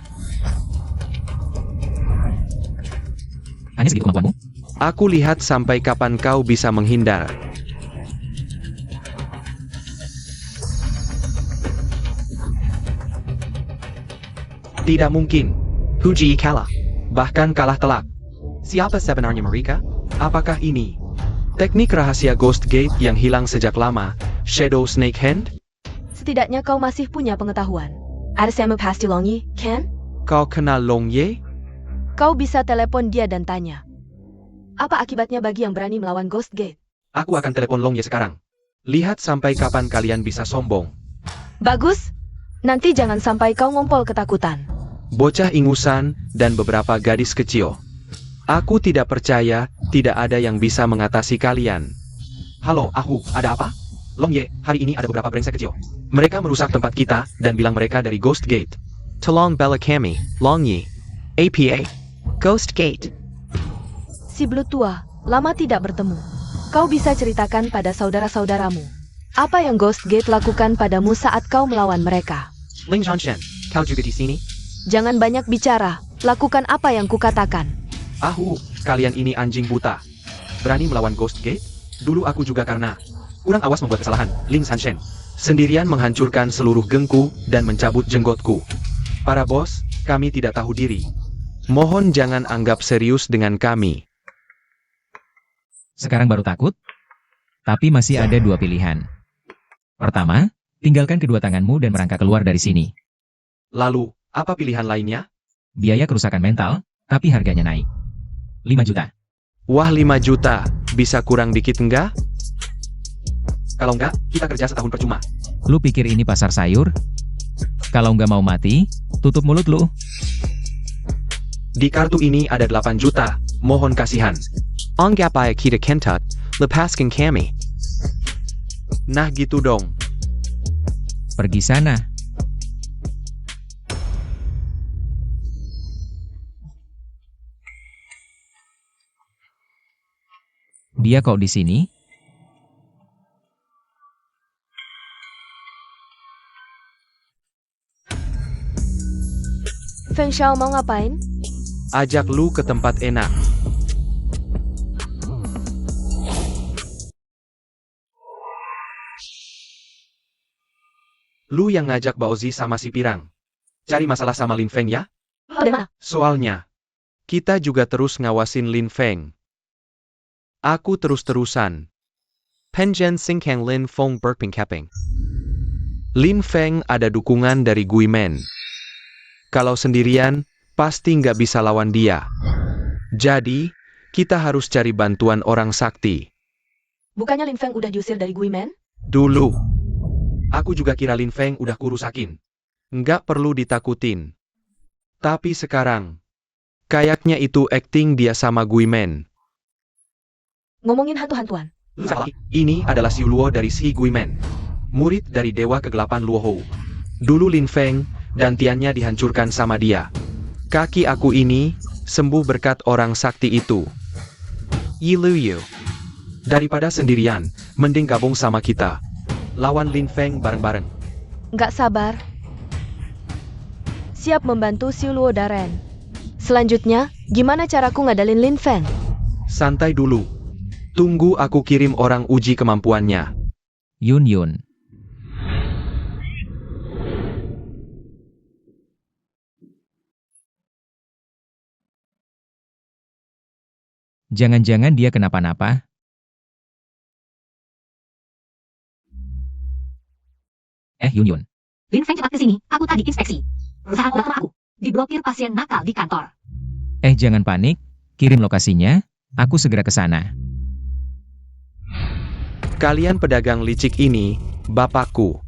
D: Hanya segitu kemampuanmu?
B: Aku lihat sampai kapan kau bisa menghindar.
E: Tidak mungkin. Huji kalah. Bahkan kalah telak. Siapa sebenarnya mereka?
B: Apakah ini teknik rahasia Ghost Gate yang hilang sejak lama, Shadow Snake Hand?
C: Setidaknya kau masih punya pengetahuan. Ada sama pasti Longyi, kan?
B: Kau kenal Long Ye?
C: Kau bisa telepon dia dan tanya. Apa akibatnya bagi yang berani melawan Ghost Gate?
E: Aku akan telepon Long Ye sekarang.
B: Lihat sampai kapan kalian bisa sombong.
C: Bagus. Nanti jangan sampai kau ngompol ketakutan.
B: Bocah ingusan dan beberapa gadis kecil. Aku tidak percaya, tidak ada yang bisa mengatasi kalian.
E: Halo, ada apa? Long Ye, hari ini ada beberapa brengsek kecil. Mereka merusak tempat kita, dan bilang mereka dari Ghost Gate.
B: Tolong bela kami, Long Ye. APA. Ghost Gate.
C: Si Blue tua, lama tidak bertemu. Kau bisa ceritakan pada saudara-saudaramu. Apa yang Ghost Gate lakukan padamu saat kau melawan mereka?
E: Ling Zhanshen, kau juga di sini?
C: Jangan banyak bicara, lakukan apa yang kukatakan.
E: Kalian ini anjing buta. Berani melawan Ghost Gate? Dulu aku juga karena kurang awas membuat kesalahan, Ling Zhanshen.
B: Sendirian menghancurkan seluruh gengku dan mencabut jenggotku. Para bos, kami tidak tahu diri. Mohon jangan anggap serius dengan kami.
D: Sekarang baru takut? Tapi masih ada 2 pilihan. Pertama, tinggalkan kedua tanganmu dan merangkak keluar dari sini.
E: Lalu, apa pilihan lainnya?
D: Biaya kerusakan mental, tapi harganya naik. 5 juta.
B: Wah, 5 juta. Bisa kurang dikit enggak?
E: Kalau enggak, kita kerja setahun percuma.
D: Lu pikir ini pasar sayur? Kalau nggak mau mati, tutup mulut lu.
E: Di kartu ini ada 8 juta. Mohon kasihan.
B: Anggap aja kita kentut, lepaskan kami. Nah gitu dong.
D: Pergi sana. Dia kok di sini?
C: Feng Shao mau ngapain?
B: Ajak lu ke tempat enak.
E: Lu yang ngajak Baozi sama si Pirang. Cari masalah sama Lin Feng ya?
B: Soalnya, kita juga terus ngawasin Lin Feng. Aku terus-terusan. Penjen Singkang Lin Feng Berpingkaping. Lin Feng ada dukungan dari Gui Men. Kalau sendirian, pasti nggak bisa lawan dia. Jadi, Kita harus cari bantuan orang sakti.
C: Bukannya Lin Feng udah diusir dari Guimen?
B: Dulu. Aku juga kira Lin Feng udah kurusakin. Nggak perlu ditakutin. Tapi sekarang, kayaknya itu acting dia sama Guimen.
C: Ngomongin hantu-hantuan.
E: Lu salah. Ini adalah Xiu Luo dari Si Guimen. Murid dari Dewa Kegelapan Luo Hou.
B: Dulu Lin Feng dan Tiannya dihancurkan sama dia. Kaki aku ini sembuh berkat orang sakti itu. Yi Luyu. Daripada sendirian, mending gabung sama kita. Lawan Lin Feng bareng-bareng.
C: Nggak sabar. Siap membantu Xiu Luo Daren. Selanjutnya, gimana caraku ngadalin Lin Feng?
B: Santai dulu. Tunggu aku kirim orang uji kemampuannya.
D: Yun Yun. Jangan-jangan dia kenapa-napa? Yun Yun.
A: Lin Feng cepat ke sini, aku tadi inspeksi. Perusahaan udah aku. Diblokir pasien nakal di kantor.
D: Jangan panik, kirim lokasinya, aku segera ke sana.
B: Kalian pedagang licik ini, bapakku.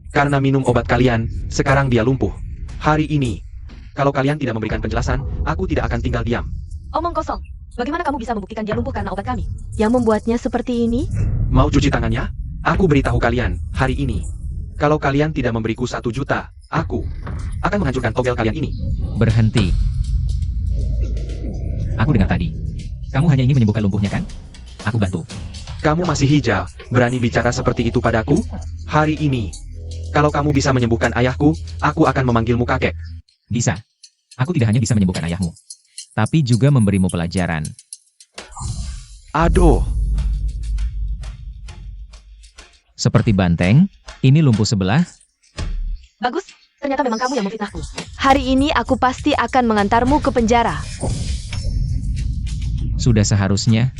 E: Karena minum obat kalian, sekarang dia lumpuh. Hari ini, kalau kalian tidak memberikan penjelasan, aku tidak akan tinggal diam.
C: Omong kosong. Bagaimana kamu bisa membuktikan dia lumpuh karena obat kami? Yang membuatnya seperti ini?
E: Mau cuci tangannya? Aku beritahu kalian, hari ini. Kalau kalian tidak memberiku 1 juta, aku akan menghancurkan togel kalian ini.
D: Berhenti. Aku dengar tadi. Kamu hanya ingin menyembuhkan lumpuhnya kan? Aku bantu.
E: Kamu masih hijau, berani bicara seperti itu padaku? Hari ini, kalau kamu bisa menyembuhkan ayahku, aku akan memanggilmu kakek.
D: Bisa. Aku tidak hanya bisa menyembuhkan ayahmu, tapi juga memberimu pelajaran.
B: Aduh,
D: Seperti banteng, ini lumpuh sebelah.
C: Bagus, ternyata memang kamu yang memfitnahku. Hari ini aku pasti akan mengantarmu ke penjara.
D: Sudah seharusnya.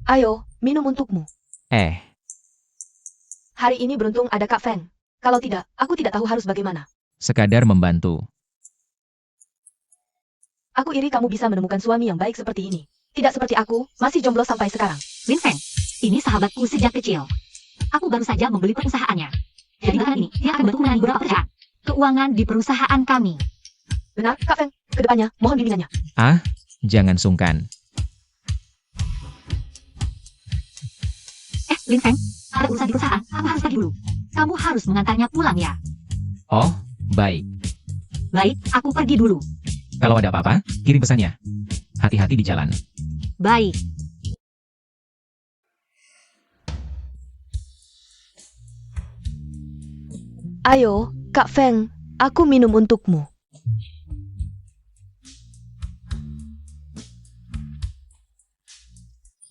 C: Ayo, minum untukmu. Hari ini beruntung ada Kak Feng. Kalau tidak, aku tidak tahu harus bagaimana.
D: Sekadar membantu.
C: Aku iri kamu bisa menemukan suami yang baik seperti ini. Tidak seperti aku, masih jomblo sampai sekarang.
A: Lin Feng, ini sahabatku sejak kecil. Aku baru saja membeli perusahaannya. Jadi belakangan ini, dia akan bantu menangani beberapa pekerjaan keuangan di perusahaan kami.
C: Benar, Kak Feng. Kedepannya, mohon bimbingannya.
D: Jangan sungkan.
A: Lin Feng, ada urusan di perusahaan, aku harus pergi dulu. Kamu harus mengantarnya pulang ya.
D: Oh, baik.
A: Baik, aku pergi dulu.
D: Kalau ada apa-apa, kirim pesannya. Hati-hati di jalan.
A: Baik.
C: Ayo, Kak Feng, aku minum untukmu.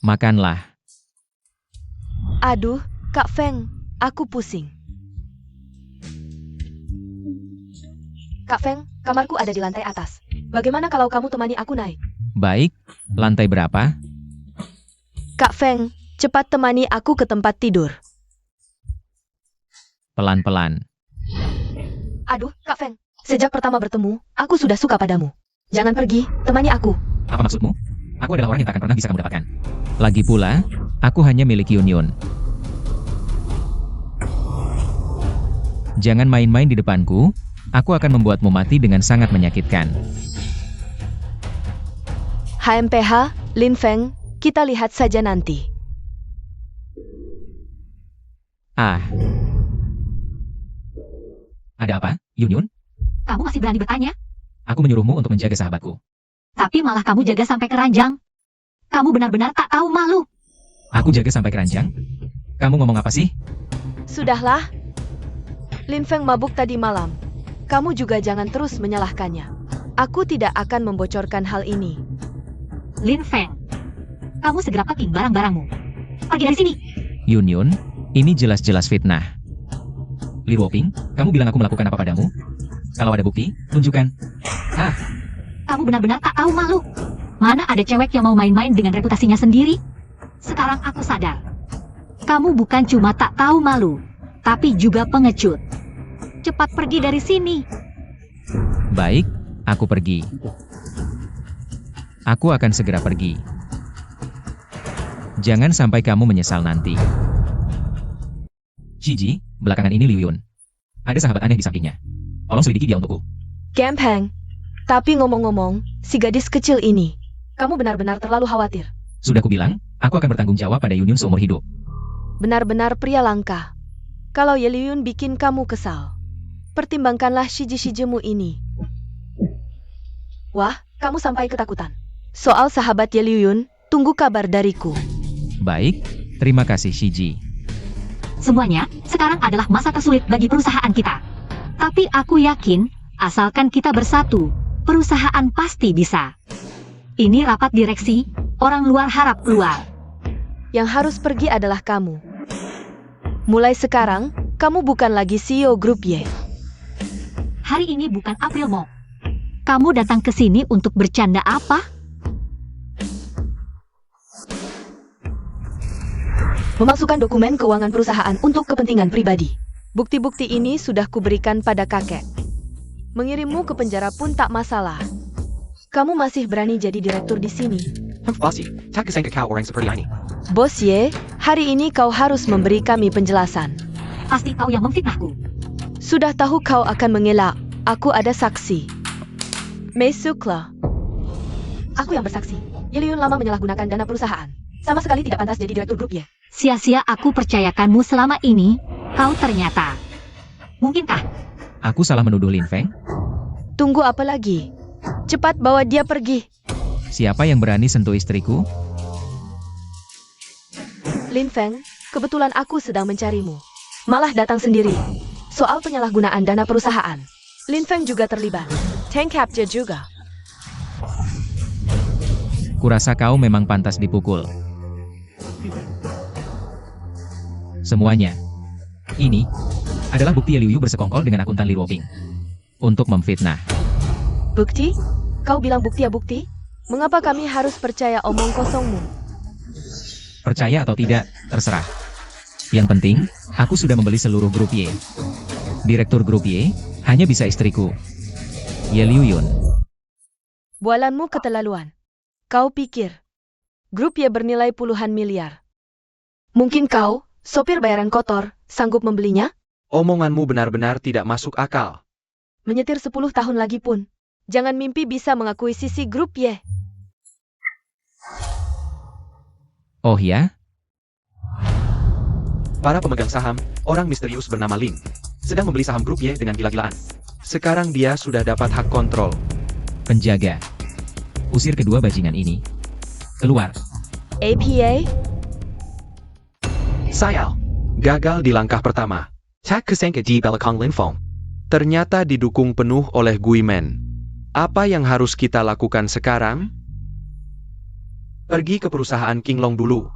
D: Makanlah.
C: Aduh, Kak Feng, aku pusing. Kak Feng, kamarku ada di lantai atas. Bagaimana kalau kamu temani aku naik?
D: Baik, lantai berapa?
C: Kak Feng, cepat temani aku ke tempat tidur.
D: Pelan-pelan.
C: Aduh, Kak Feng, sejak pertama bertemu, aku sudah suka padamu. Jangan pergi, temani aku.
D: Apa maksudmu? Aku adalah orang yang tak akan pernah bisa kamu dapatkan. Lagi pula, aku hanya milik Yun Yun. Jangan main-main di depanku, aku akan membuatmu mati dengan sangat menyakitkan.
C: HMPH, Lin Feng, kita lihat saja nanti.
D: Ada apa, Yun Yun?
A: Kamu masih berani bertanya?
D: Aku menyuruhmu untuk menjaga sahabatku.
A: Tapi malah kamu jaga sampai keranjang. Kamu benar-benar tak tahu malu.
D: Aku jaga sampai keranjang? Kamu ngomong apa sih?
C: Sudahlah. Lin Feng mabuk tadi malam. Kamu juga jangan terus menyalahkannya. Aku tidak akan membocorkan hal ini.
A: Lin Feng, kamu segera packing barang-barangmu. Pergi dari sini.
D: Yun Yun, ini jelas-jelas fitnah. Li Ruoping, kamu bilang aku melakukan apa padamu? Kalau ada bukti, tunjukkan.
A: Kamu benar-benar tak tahu malu. Mana ada cewek yang mau main-main dengan reputasinya sendiri? Sekarang aku sadar. Kamu bukan cuma tak tahu malu, tapi juga pengecut. Cepat pergi dari sini.
D: Baik, aku pergi. Aku akan segera pergi. Jangan sampai kamu menyesal nanti. Shiji, belakangan ini Liu Yun. Ada sahabat aneh di sampingnya. Tolong selidiki dia untukku.
C: Gampang. Tapi ngomong-ngomong, si gadis kecil ini, kamu benar-benar terlalu khawatir.
D: Sudah kubilang, aku akan bertanggung jawab pada Yun Yun seumur hidup.
C: Benar-benar pria langka. Kalau Ye Liu Yun bikin kamu kesal, pertimbangkanlah Shiji-Shijimu ini. Wah, kamu sampai ketakutan. Soal sahabat Ye Liu Yun, tunggu kabar dariku.
D: Baik, terima kasih Shiji.
A: Semuanya, sekarang adalah masa tersulit bagi perusahaan kita. Tapi aku yakin, asalkan kita bersatu, perusahaan pasti bisa. Ini rapat direksi, orang luar harap keluar.
C: Yang harus pergi adalah kamu. Mulai sekarang, kamu bukan lagi CEO Grup Y.
A: Hari ini bukan April Mop. Kamu datang ke sini untuk bercanda apa?
C: Memasukkan dokumen keuangan perusahaan untuk kepentingan pribadi. Bukti-bukti ini sudah kuberikan pada kakek. Mengirimmu ke penjara pun tak masalah. Kamu masih berani jadi direktur di sini.
E: Bossy, tak kesangka kau orang seperti ini.
C: Bos Ye, hari ini kau harus memberi kami penjelasan.
A: Pasti kau yang memfitnahku.
C: Sudah tahu kau akan mengelak. Aku ada saksi. Mei Sukla. Aku yang bersaksi. Ye Liu Yun lama menyalahgunakan dana perusahaan. Sama sekali tidak pantas jadi direktur grup Y.
A: Sia-sia aku percayakanmu selama ini, kau ternyata. Mungkinkah?
D: Aku salah menuduh Lin Feng?
C: Tunggu apa lagi? Cepat bawa dia pergi.
D: Siapa yang berani sentuh istriku?
C: Lin Feng, kebetulan aku sedang mencarimu. Malah datang sendiri. Soal penyalahgunaan dana perusahaan. Lin Feng juga terlibat. Tank Capture juga.
D: Kurasa kau memang pantas dipukul. Semuanya. Ini adalah bukti Liu Yu bersekongkol dengan akuntan Li Ruoping untuk memfitnah.
C: Bukti? Kau bilang bukti ya bukti? Mengapa kami harus percaya omong kosongmu?
D: Percaya atau tidak, terserah. Yang penting, aku sudah membeli seluruh grup Y. Direktur grup Y hanya bisa istriku, Ye Liu Yun.
C: Bualanmu keterlaluan. Kau pikir grup Y bernilai puluhan miliar. Mungkin kau, sopir bayaran kotor, sanggup membelinya?
B: Omonganmu benar-benar tidak masuk akal.
C: Menyetir 10 tahun lagi pun. Jangan mimpi bisa mengakuisisi grup Y.
D: Oh ya?
E: Para pemegang saham, orang misterius bernama Lin, sedang membeli saham grup Y dengan gila-gilaan.
B: Sekarang dia sudah dapat hak kontrol.
D: Penjaga. Usir kedua bajingan ini. Keluar.
C: APA?
E: Sayal,
B: Gagal di langkah pertama.
E: tak kesangka di belakang Lin Feng.
B: Ternyata didukung penuh oleh Gui Men. Apa yang harus kita lakukan sekarang?
E: Pergi ke perusahaan King Long dulu,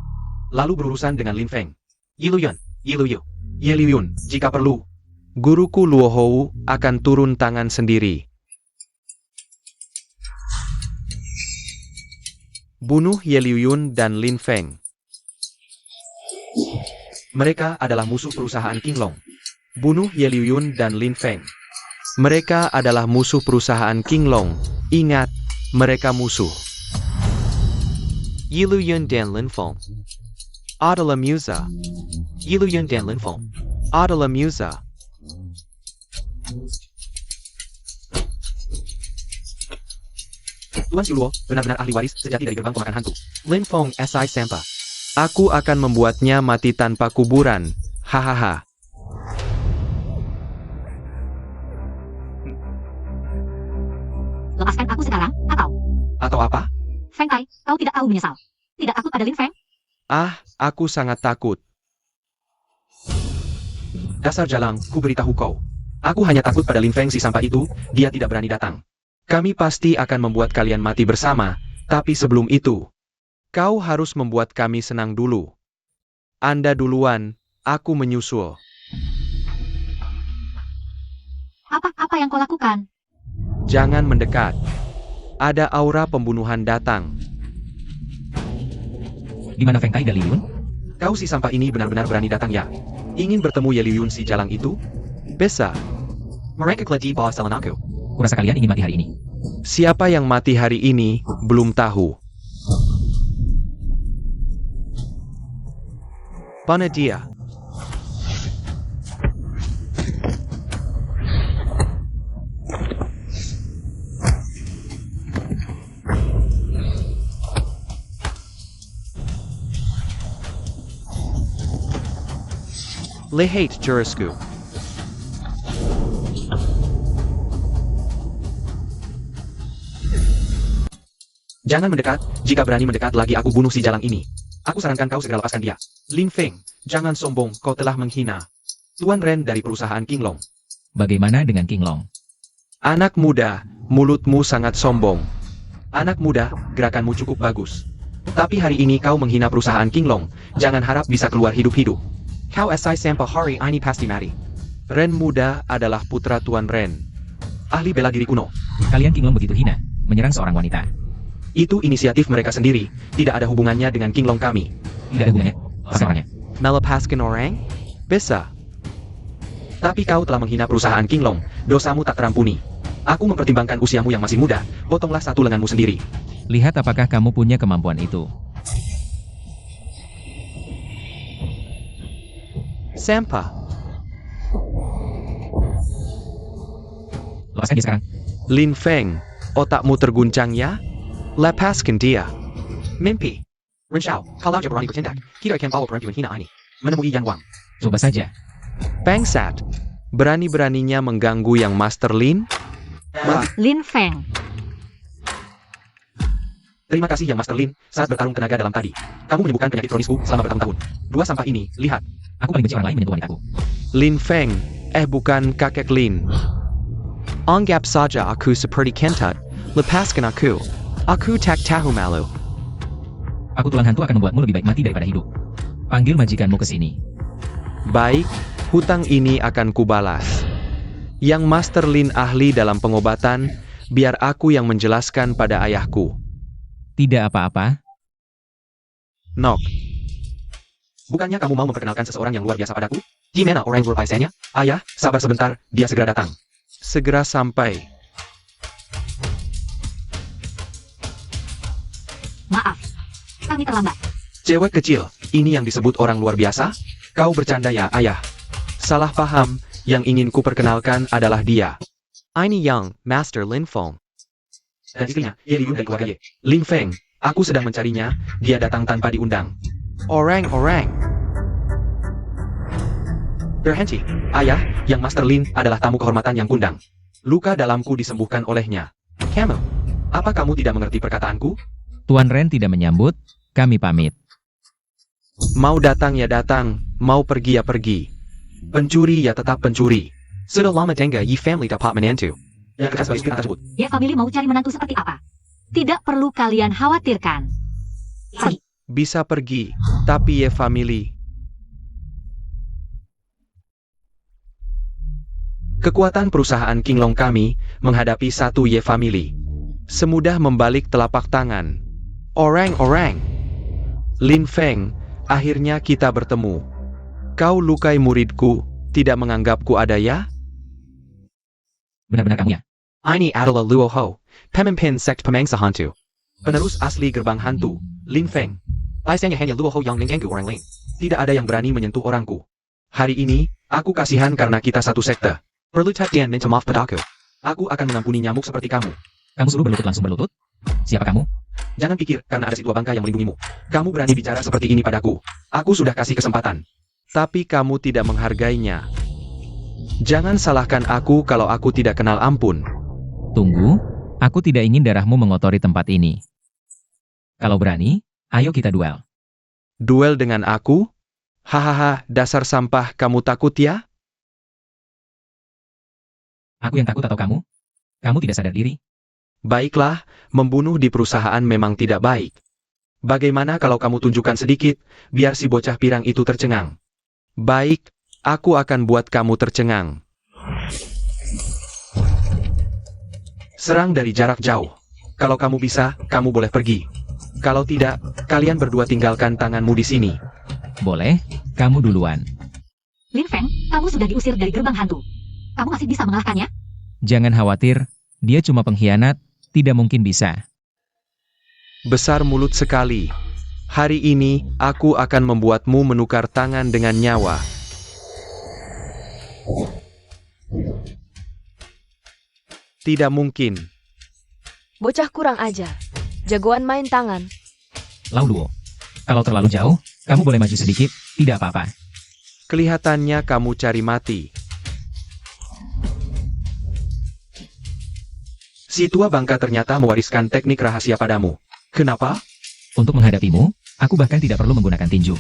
E: lalu berurusan dengan Lin Feng. Ye Liu Yun, Ye Liu Yun, jika perlu.
B: Guruku Luo Hou akan turun tangan sendiri. Bunuh Ye Liu Yun dan Lin Feng.
E: Mereka adalah musuh perusahaan King Long.
B: Bunuh Ye Liu Yun dan Lin Feng. Mereka adalah musuh perusahaan King Long. Ingat, mereka musuh.
E: Ye Liu Yun dan Lin Feng.
B: Adalah Musa.
E: Ye Liu Yun dan Lin Feng.
B: Adalah Musa.
E: Tuan Xiuluo, benar-benar ahli waris sejati dari gerbang pemakan hantu. Lin Feng SI Sampa.
B: Aku akan membuatnya mati tanpa kuburan. Hahaha.
A: Lepaskan aku sekarang, atau...
E: Atau apa?
A: Feng Tai, kau tidak tahu menyesal. Tidak takut pada Lin Feng?
B: Ah, aku sangat takut.
E: Dasar jalang, ku beritahu kau. Aku hanya takut pada Lin Feng si sampah itu, dia tidak berani datang.
B: Kami pasti akan membuat kalian mati bersama, tapi sebelum itu, kau harus membuat kami senang dulu. Anda duluan, aku menyusul.
A: Apa yang kau lakukan?
B: Jangan mendekat. Ada aura pembunuhan datang.
D: Di mana Feng Tai dan Liu Yun?
E: Kau si sampah ini benar-benar berani datang ya? Ingin bertemu Ye Liu Yun si jalang itu?
B: Bisa.
E: Mereka keladi bawah salan aku.
D: Kurasa kalian ingin mati hari ini.
B: Siapa yang mati hari ini, belum tahu. Mana dia? Lihat jurusku.
E: Jangan mendekat, jika berani mendekat lagi aku bunuh si jalang ini. Aku sarankan kau segera lepaskan dia.
B: Lin Feng, jangan sombong, kau telah menghina
E: Tuan Ren dari perusahaan King Long.
D: Bagaimana dengan King Long?
B: anak muda. Mulutmu sangat sombong.
E: Anak muda, gerakanmu cukup bagus. Tapi hari ini kau menghina perusahaan King Long. Jangan harap bisa keluar hidup-hidup. Kau SI sampai hari ini pasti mati.
B: Ren muda adalah putra Tuan Ren.
E: Ahli bela diri kuno.
D: Kalian King Long begitu hina, menyerang seorang wanita.
E: Itu inisiatif mereka sendiri. Tidak ada hubungannya dengan King Long kami.
D: Tidak ada hubungannya. Siapa orangnya?
B: Melepaskan orang? Bisa.
E: Tapi kau telah menghina perusahaan King Long. Dosamu tak terampuni. Aku mempertimbangkan usiamu yang masih muda. Potonglah satu lenganmu sendiri.
D: Lihat apakah kamu punya kemampuan itu.
B: Sampah.
D: Lepaskan dia sekarang.
B: Lin Feng, otakmu terguncang ya? Lepaskan dia.
E: Mimpi. Ren Xiao, kalau dia berani bertindak, kita akan bawa perempuan hina ini. Menemui Yang Wang.
D: Coba saja.
B: Bangsat. Berani-beraninya mengganggu yang Master Lin?
A: Lin Feng.
E: Terima kasih Yang Master Lin, saat bertarung tenaga dalam tadi. Kamu menyembuhkan penyakit kronisku selama bertahun-tahun. Dua sampah ini, lihat.
D: Aku paling benci orang lain menyentuh wanitaku.
B: Lin Feng, bukan kakek Lin. Anggap saja aku seperti kentut. Lepaskan aku. Aku tak tahu malu.
D: Aku tulang hantu akan membuatmu lebih baik mati daripada hidup. Panggil majikanmu ke sini.
B: Baik, hutang ini akan kubalas. Yang Master Lin ahli dalam pengobatan, biar aku yang menjelaskan pada ayahku.
D: Tidak apa-apa.
B: Nok,
E: Bukannya kamu mau memperkenalkan seseorang yang luar biasa padaku? Gimana orang luar biasanya? Ayah, sabar sebentar, dia segera datang.
B: segera sampai.
A: Maaf. Kami terlambat.
E: Cewek kecil, ini yang disebut orang luar biasa? Kau bercanda ya, ayah?
B: Salah paham, yang ingin ku perkenalkan adalah dia. Ini Yang, Master Lin Feng.
E: Dan istrinya, Ye Liu dari keluarga Ye. Lin Feng, aku sedang mencarinya, dia datang tanpa diundang.
B: Orang-orang.
E: Berhenti, ayah, yang Master Lin adalah tamu kehormatan yang kundang. Luka dalamku disembuhkan olehnya. Kamu, apa kamu tidak mengerti perkataanku?
D: Tuan Ren tidak menyambut, kami pamit.
B: Mau datang ya datang, mau pergi ya pergi.
E: Pencuri ya tetap pencuri.
F: Sudah lama tengah Yi family dapat menantu.
E: Yang keras bagi kita tersebut.
A: Ya family mau cari menantu seperti apa? Tidak perlu kalian khawatirkan. Pergi.
B: Bisa pergi, tapi ya family.
E: Kekuatan perusahaan King Long kami menghadapi satu Ye family.
B: Semudah membalik telapak tangan. Orang-orang. Lin Feng, akhirnya kita bertemu. Kau lukai muridku, tidak menganggapku ada ya?
D: Benar-benar kamu ya?
F: Ini adalah Luo Ho, pemimpin sekt pemangsa hantu.
E: Penerus asli gerbang hantu, Lin Feng.
F: Biasanya hanya Luo Ho yang mengganggu orang lain.
E: Tidak ada yang berani menyentuh orangku. Hari ini, aku kasihan karena kita satu sekte.
F: Perlu Tian minta maaf padaku.
E: Aku akan mengampuni nyamuk seperti kamu.
D: Kamu suruh berlutut langsung berlutut? Siapa kamu?
E: Jangan pikir karena ada si tua bangka yang melindungimu. Kamu berani bicara seperti ini padaku. Aku sudah kasih kesempatan.
B: Tapi kamu tidak menghargainya. Jangan salahkan aku kalau aku tidak kenal ampun.
D: Tunggu, aku tidak ingin darahmu mengotori tempat ini. Kalau berani, ayo kita duel.
B: Duel dengan aku? Hahaha, dasar sampah, kamu takut ya?
D: Aku yang takut atau kamu? Kamu tidak sadar diri.
B: Baiklah, membunuh di perusahaan memang tidak baik. Bagaimana kalau kamu tunjukkan sedikit, biar si bocah pirang itu tercengang? Baik, aku akan buat kamu tercengang.
E: Serang dari jarak jauh. Kalau kamu bisa, kamu boleh pergi. Kalau tidak, kalian berdua tinggalkan tanganmu di sini.
D: Boleh, kamu duluan.
A: Lin Feng, kamu sudah diusir dari gerbang hantu. Kamu masih bisa mengalahkannya?
D: Jangan khawatir, dia cuma pengkhianat, Tidak mungkin bisa.
B: Besar mulut sekali. Hari ini, aku akan membuatmu menukar tangan dengan nyawa. Tidak mungkin.
C: Bocah kurang ajar. Jagoan main tangan.
D: Lau Luo. Kalau terlalu jauh, kamu boleh maju sedikit, tidak apa-apa.
B: Kelihatannya kamu cari mati.
E: Si tua bangka ternyata mewariskan teknik rahasia padamu. Kenapa?
D: Untuk menghadapimu, aku bahkan tidak perlu menggunakan tinju.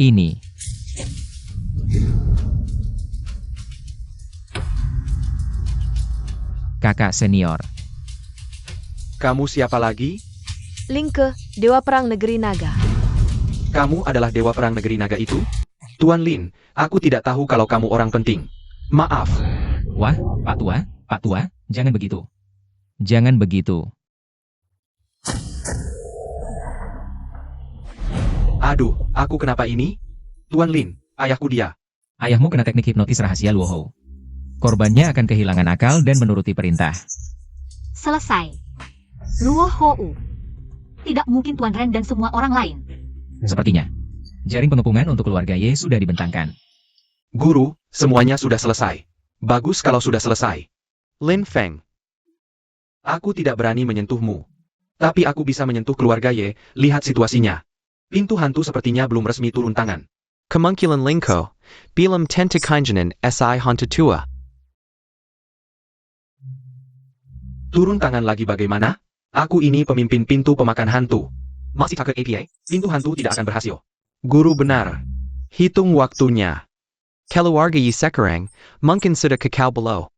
D: Ini. Kakak senior.
B: Kamu siapa lagi?
C: Linke, Dewa Perang Negeri Naga.
E: Kamu adalah dewa perang negeri naga itu? Tuan Lin, aku tidak tahu kalau kamu orang penting. Maaf.
D: Wah, Pak Tua, jangan begitu. Jangan begitu.
E: Aduh, aku kenapa ini? Tuan Lin, ayahku dia.
D: Ayahmu kena teknik hipnotis rahasia Luohou. Korbannya akan kehilangan akal dan menuruti perintah.
A: Selesai. Luo Hou. Tidak mungkin Tuan Ren dan semua orang lain.
D: Sepertinya, jaring pengepungan untuk keluarga Ye sudah dibentangkan.
E: Guru, semuanya sudah selesai. Bagus kalau sudah selesai.
B: Lin Feng.
E: Aku tidak berani menyentuhmu. Tapi aku bisa menyentuh keluarga Ye, lihat situasinya. Pintu hantu sepertinya belum resmi turun tangan.
F: Kemungkinan Linko. Bilam Tentakanjanan SI Hantatua.
E: Turun tangan lagi bagaimana? Aku ini pemimpin pintu pemakan hantu. Masih pakai APA, pintu hantu tidak akan berhasil.
B: Guru benar. Hitung waktunya.
F: Keluarga Yi Sekarang. Mungkin sudah kekal below.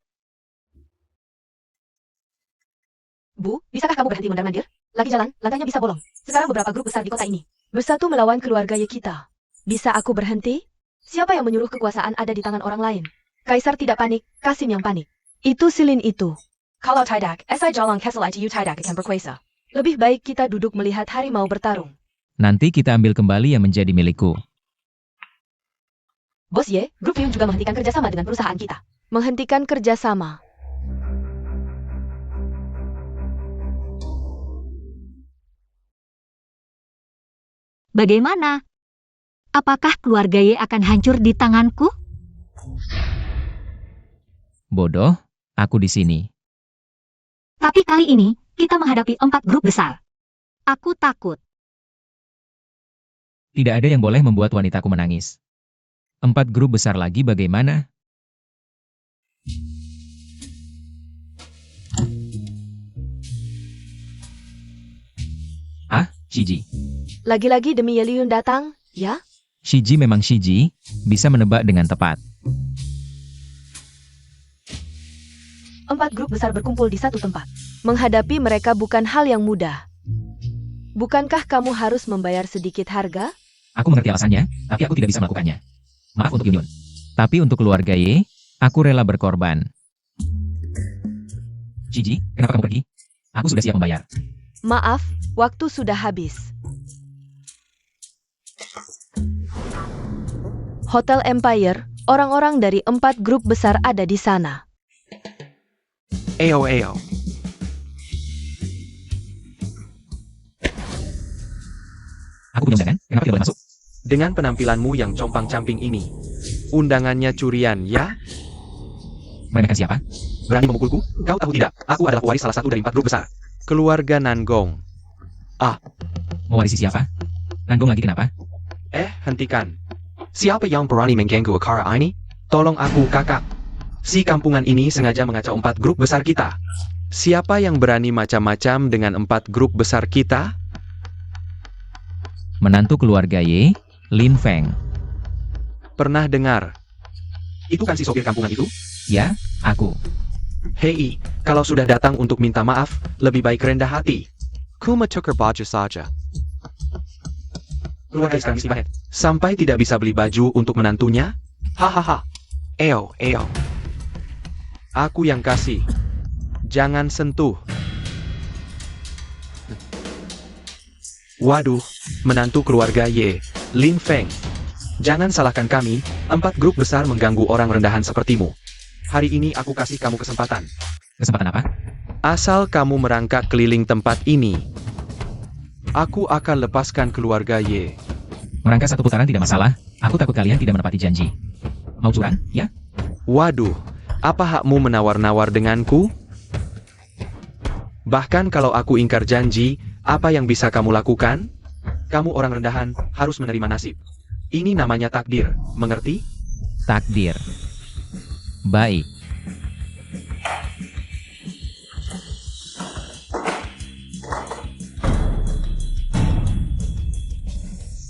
A: Bu, bisakah kamu berhenti mondar-mandir? Lagi jalan, lantainya bisa bolong. Sekarang beberapa grup besar di kota ini.
C: Bersatu melawan keluarga Ye kita. Bisa aku berhenti? Siapa yang menyuruh kekuasaan ada di tangan orang lain? Kaisar tidak panik, Kasim yang panik. Itu Silin itu.
A: Kalau tidak, SI Jalong Keselai Yu tidak akan berkuasa.
C: Lebih baik kita duduk melihat harimau bertarung.
D: Nanti kita ambil kembali yang menjadi milikku.
A: Bos Ye, grup Yun juga menghentikan kerjasama dengan perusahaan kita.
C: Menghentikan kerjasama.
A: Bagaimana? Apakah keluarga Ye akan hancur di tanganku?
D: Bodoh, aku di sini.
A: Tapi kali ini, kita menghadapi 4 grup besar. Aku takut.
D: Tidak ada yang boleh membuat wanitaku menangis. 4 grup besar lagi bagaimana? Ah, Shiji.
C: Lagi-lagi demi Ye Liun datang, ya?
D: Shiji memang Shiji, bisa menebak dengan tepat.
C: 4 grup besar berkumpul di satu tempat. Menghadapi mereka bukan hal yang mudah. Bukankah kamu harus membayar sedikit harga?
D: Aku mengerti alasannya, tapi aku tidak bisa melakukannya. Maaf untuk Yun. Tapi untuk keluarga Ye, aku rela berkorban. Shiji, kenapa kamu pergi? Aku sudah siap membayar.
C: Maaf, waktu sudah habis. Hotel Empire, orang-orang dari 4 grup besar ada di sana.
B: Ayo.
D: Aku punya undangan, kenapa tidak boleh masuk?
E: Dengan penampilanmu yang compang-camping ini,
B: Undangannya curian, ya?
D: Meremehkan siapa?
E: berani memukulku? Kau tahu tidak, aku adalah pewaris salah satu dari 4 grup besar.
B: Keluarga Nangong.
D: Mewarisi siapa? Nanggung lagi kenapa?
E: Hentikan. Siapa yang berani mengganggu acara ini? Tolong aku, kakak. Si kampungan ini sengaja mengacau 4 grup besar kita.
B: Siapa yang berani macam-macam dengan 4 grup besar kita?
D: Menantu keluarga Ye, Lin Feng.
B: Pernah dengar?
E: Itu kan si sopir kampungan itu?
D: Ya, aku.
E: Hei, kalau sudah datang untuk minta maaf, lebih baik rendah hati.
F: Kuma tukar baju saja.
E: Keluarga sekarang mesti banget. Sampai tidak bisa beli baju untuk menantunya? Hahaha.
B: Ayo. Aku yang kasih. Jangan sentuh.
E: Waduh, menantu keluarga Ye, Lin Feng. Jangan salahkan kami, 4 grup besar mengganggu orang rendahan sepertimu. Hari ini aku kasih kamu kesempatan.
D: Kesempatan apa?
B: Asal kamu merangkak keliling tempat ini, aku akan lepaskan keluarga Ye.
D: Merangkak satu putaran tidak masalah, aku takut kalian tidak menepati janji. Mau curang, ya?
B: Waduh, apa hakmu menawar-nawar denganku? Bahkan kalau aku ingkar janji, apa yang bisa kamu lakukan? Kamu orang rendahan, harus menerima nasib. Ini namanya takdir, mengerti?
D: Takdir. Baik.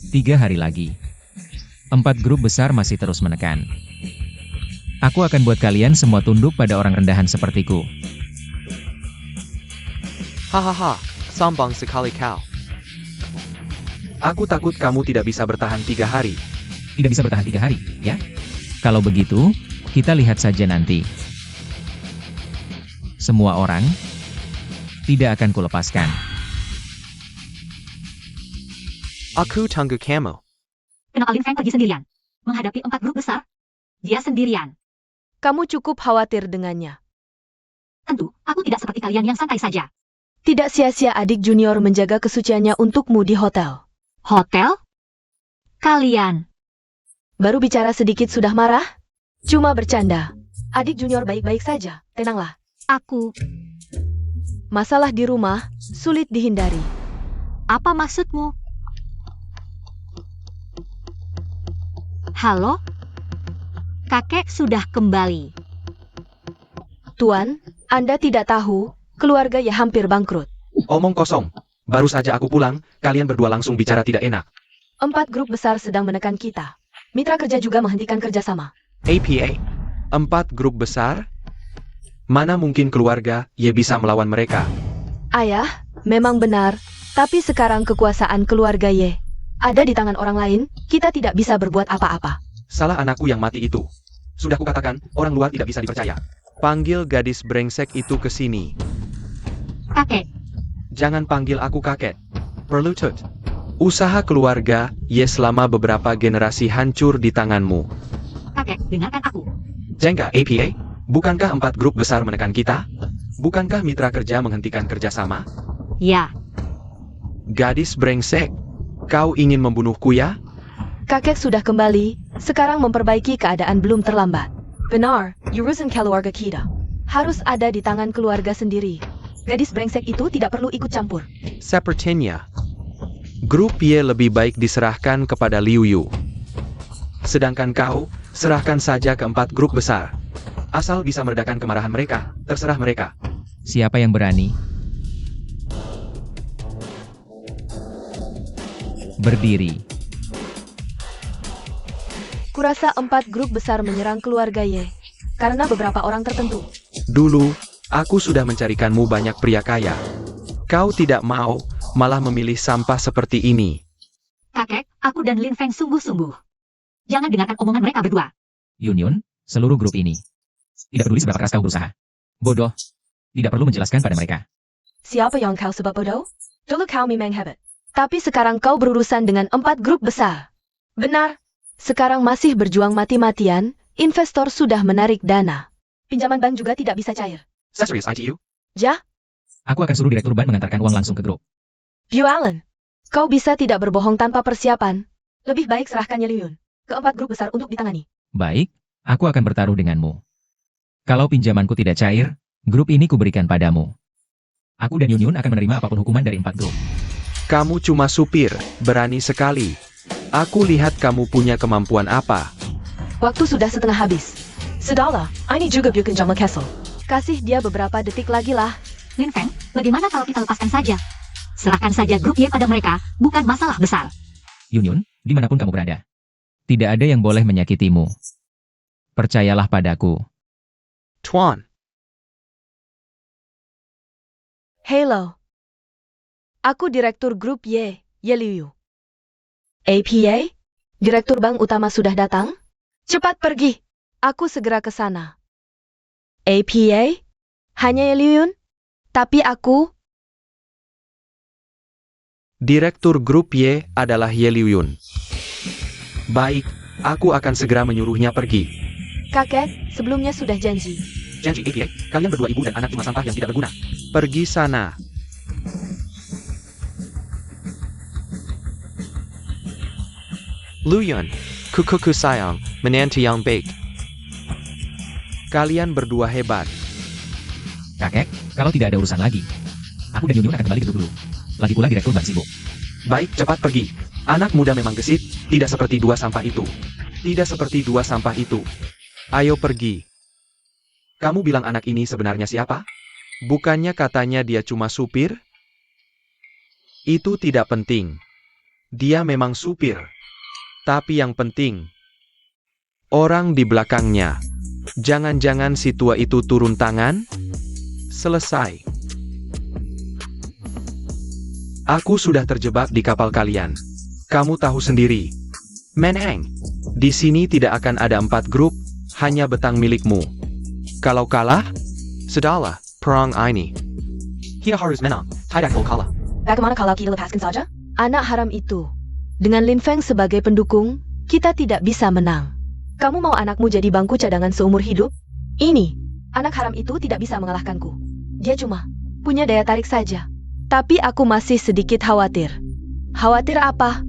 D: Tiga hari lagi. 4 grup besar masih terus menekan. Aku akan buat kalian semua tunduk pada orang rendahan sepertiku.
F: Hahaha, sombong sekali kau.
B: Aku takut kamu tidak bisa bertahan 3 hari.
D: Tidak bisa bertahan 3 hari, ya? Kalau begitu, kita lihat saja nanti. Semua orang tidak akan kulepaskan.
F: Aku tunggu kamu.
A: Kenapa Lin Feng pergi sendirian? Menghadapi 4 grup besar? Dia sendirian.
C: Kamu cukup khawatir dengannya.
A: Tentu, aku tidak seperti kalian yang santai saja.
C: Tidak sia-sia adik junior menjaga kesuciannya untukmu di hotel.
A: Hotel? Kalian.
C: Baru bicara sedikit sudah marah? Cuma bercanda. Adik junior baik-baik saja, tenanglah.
A: Aku.
C: Masalah di rumah, sulit dihindari.
A: Apa maksudmu? Halo? Kakek sudah kembali.
C: Tuan, Anda tidak tahu, keluarga ya hampir bangkrut.
B: Omong kosong. Baru saja aku pulang, kalian berdua langsung bicara tidak enak.
C: 4 grup besar sedang menekan kita. Mitra kerja juga menghentikan kerjasama.
B: APA? 4 grup besar? Mana mungkin keluarga Ye bisa melawan mereka?
C: Ayah, memang benar, tapi sekarang kekuasaan keluarga Ye ada di tangan orang lain, kita tidak bisa berbuat apa-apa.
B: Salah anakku yang mati itu. Sudah kukatakan, orang luar tidak bisa dipercaya. Panggil gadis brengsek itu ke sini.
A: Kakek.
B: Jangan panggil aku kakek. Perlutut. Usaha keluarga Ye selama beberapa generasi hancur di tanganmu.
A: Kakek, dengarkan aku.
B: Jengga APA? Bukankah 4 grup besar menekan kita? Bukankah mitra kerja menghentikan kerjasama?
A: Ya.
B: Gadis brengsek. Kau ingin membunuhku ya?
C: Kakek sudah kembali, sekarang memperbaiki keadaan belum terlambat. Benar, urusan keluarga kita harus ada di tangan keluarga sendiri. Gadis brengsek itu tidak perlu ikut campur.
B: Sepertinya, grup Y lebih baik diserahkan kepada Liu Yu. Sedangkan kau, serahkan saja ke 4 grup besar. Asal bisa meredakan kemarahan mereka, terserah mereka.
D: Siapa yang berani? Berdiri.
C: Kurasa 4 grup besar menyerang keluarga Ye karena beberapa orang tertentu.
B: Dulu, aku sudah mencarikanmu banyak pria kaya. Kau tidak mau, malah memilih sampah seperti ini.
A: Kakek, aku dan Lin Feng sungguh-sungguh. Jangan dengarkan omongan mereka berdua.
D: Yun, seluruh grup ini. Tidak peduli seberapa keras kau berusaha. Bodoh. Tidak perlu menjelaskan pada mereka.
C: Siapa yang kau sebab bodoh? Dulu kau memang hebat. Tapi sekarang kau berurusan dengan 4 grup besar. Benar. Sekarang masih berjuang mati-matian, investor sudah menarik dana. Pinjaman bank juga tidak bisa cair.
B: Serious ITU?
C: Ja,
D: Aku akan suruh direktur bank mengantarkan uang langsung ke grup.
C: Liu Allen. Kau bisa tidak berbohong tanpa persiapan. Lebih baik serahkannya Liu Yun ke 4 grup besar untuk ditangani.
D: Baik, aku akan bertaruh denganmu. Kalau pinjamanku tidak cair, grup ini kuberikan padamu. Aku dan Yun akan menerima apapun hukuman dari 4 grup.
B: Kamu cuma supir, berani sekali. Aku lihat kamu punya kemampuan apa.
C: Waktu sudah setengah habis. Sudahlah, ini juga bukan Jamal Castle. Kasih dia beberapa detik lagi lah.
A: Lin Feng, bagaimana kalau kita lepaskan saja? Serahkan saja grup Y pada mereka, bukan masalah besar.
D: Yun, dimanapun kamu berada. Tidak ada yang boleh menyakitimu. Percayalah padaku.
B: Tuan,
C: Halo. Aku Direktur Grup Y, Ye Liu Yu. APA? Direktur Bank Utama sudah datang? Cepat pergi. Aku segera ke sana. APA? Hanya Ye Liu Yun? Tapi aku...
B: Direktur grup Y adalah Ye Liu Yun. Baik, aku akan segera menyuruhnya pergi.
C: Kakek, sebelumnya sudah janji.
B: Janji APA, kalian berdua ibu dan anak cuma sampah yang tidak berguna. Pergi sana.
F: Luyun, kukuku sayang, menantu yang baik.
B: Kalian berdua hebat.
D: Kakek, kalau tidak ada urusan lagi, aku dan Yunyun akan kembali ke dulu. Lagi pula Direktur Bank sibuk.
E: Baik, cepat pergi. Anak muda memang gesit, tidak seperti dua sampah itu.
B: Tidak seperti dua sampah itu. Ayo pergi.
E: Kamu bilang anak ini sebenarnya siapa?
B: Bukannya katanya dia cuma supir? Itu tidak penting. Dia memang supir. Tapi yang penting, orang di belakangnya. Jangan-jangan si tua itu turun tangan? Selesai.
E: Aku sudah terjebak di kapal kalian. Kamu tahu sendiri.
B: Menheng, di sini tidak akan ada 4 grup, hanya betang milikmu. Kalau kalah,
F: Sudahlah, perang ini.
E: Kita harus menang, tidak boleh kalah.
C: Bagaimana kalau kita lepaskan saja? Anak haram itu. Dengan Lin Feng sebagai pendukung, kita tidak bisa menang. Kamu mau anakmu jadi bangku cadangan seumur hidup? Ini, anak haram itu tidak bisa mengalahkanku. Dia cuma punya daya tarik saja. Tapi aku masih sedikit khawatir. Khawatir apa?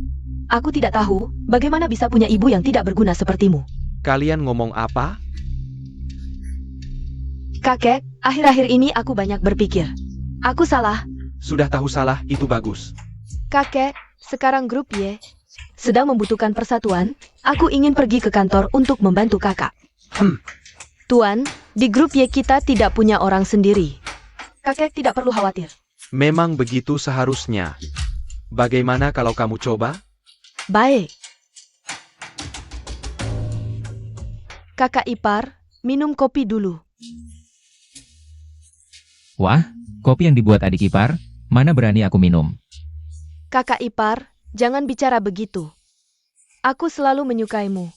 C: Aku tidak tahu bagaimana bisa punya ibu yang tidak berguna sepertimu.
B: kalian ngomong apa?
C: Kakek, akhir-akhir ini aku banyak berpikir. Aku salah.
E: Sudah tahu salah, itu bagus.
C: Kakek, sekarang grup Y sedang membutuhkan persatuan. Aku ingin pergi ke kantor untuk membantu kakak. Tuan, di grup Y kita tidak punya orang sendiri. Kakek tidak perlu khawatir.
B: Memang begitu seharusnya. Bagaimana kalau kamu coba?
C: Baik. Kakak ipar, minum kopi dulu.
D: Wah, kopi yang dibuat adik ipar, mana berani aku minum.
C: Kakak ipar, jangan bicara begitu. Aku selalu menyukaimu.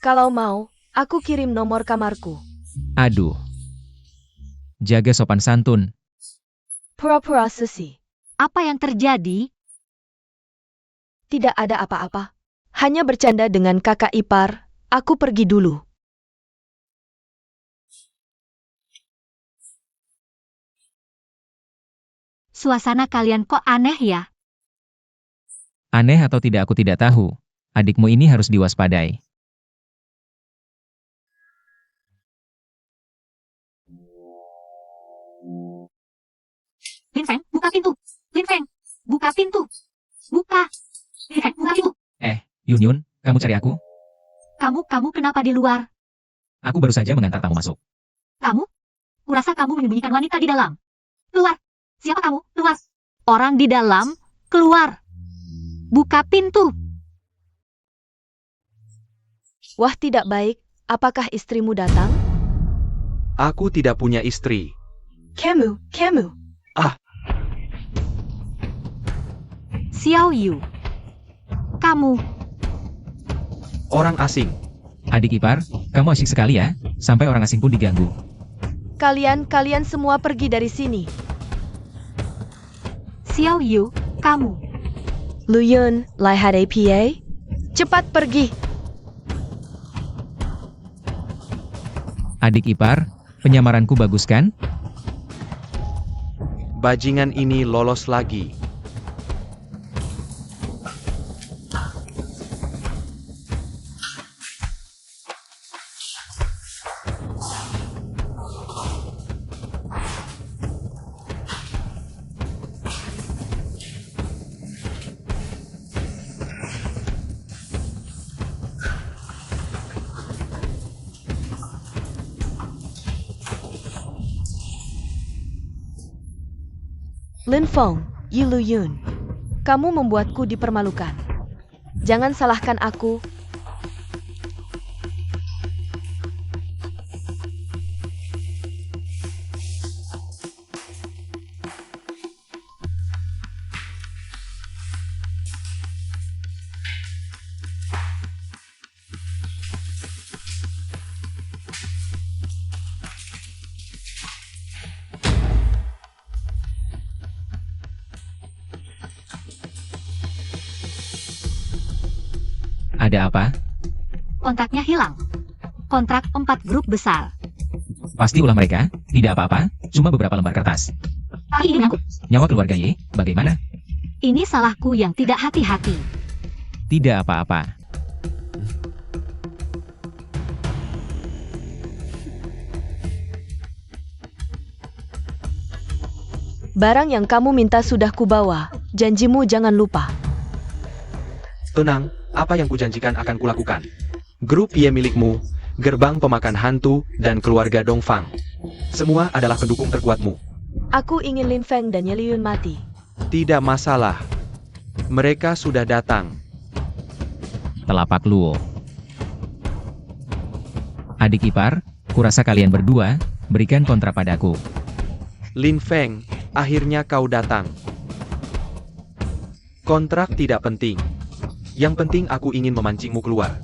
C: Kalau mau, aku kirim nomor kamarku.
D: Aduh. Jaga sopan santun.
C: Pura-pura sesi.
A: Apa yang terjadi?
C: Tidak ada apa-apa. Hanya bercanda dengan kakak ipar. Aku pergi dulu.
A: Suasana kalian kok aneh ya?
D: Aneh atau tidak aku tidak tahu. Adikmu ini harus diwaspadai.
A: Lin Feng, buka pintu. Lin Feng, buka pintu. Buka. Lin Feng, buka pintu.
D: Yunyun, kamu cari aku?
A: Kamu kenapa di luar?
D: Aku baru saja mengantar tamu masuk.
A: Kamu? Kurasa kamu menyembunyikan wanita di dalam. Keluar. Siapa kamu? Keluar. Orang di dalam, keluar. Buka pintu.
C: Wah, tidak baik. Apakah istrimu datang?
B: Aku tidak punya istri.
C: Kamu.
A: Xiao Yu. Kamu.
E: Orang asing.
D: Adik ipar, kamu asyik sekali ya, sampai orang asing pun diganggu.
C: Kalian semua pergi dari sini.
A: Xiao Yu, kamu.
C: Luyun, Lai Had APA. Cepat pergi.
D: Adik ipar, penyamaranku bagus kan?
B: Bajingan ini lolos lagi.
C: Lin Feng, Yi Luyun. Kamu membuatku dipermalukan. Jangan salahkan aku.
D: Ada apa?
A: Kontraknya hilang. Kontrak 4 grup besar.
D: Pasti ulah mereka, tidak apa-apa, cuma beberapa lembar kertas.
A: Kali ini menyangkut.
D: Nyawa keluarga Y, bagaimana?
A: Ini salahku yang tidak hati-hati.
D: Tidak apa-apa.
C: Barang yang kamu minta sudah kubawa. Janjimu jangan lupa.
B: Tenang, apa yang kujanjikan akan kulakukan. Grup Y milikmu, gerbang pemakan hantu, dan keluarga Dongfang. Semua adalah pendukung terkuatmu.
C: Aku ingin Lin Feng dan Ye Liuyun mati.
B: Tidak masalah. Mereka sudah datang.
D: Telapak Luo. Adik ipar, kurasa kalian berdua, berikan kontra padaku.
B: Lin Feng, akhirnya kau datang. Kontrak tidak penting. Yang penting aku ingin memancingmu keluar.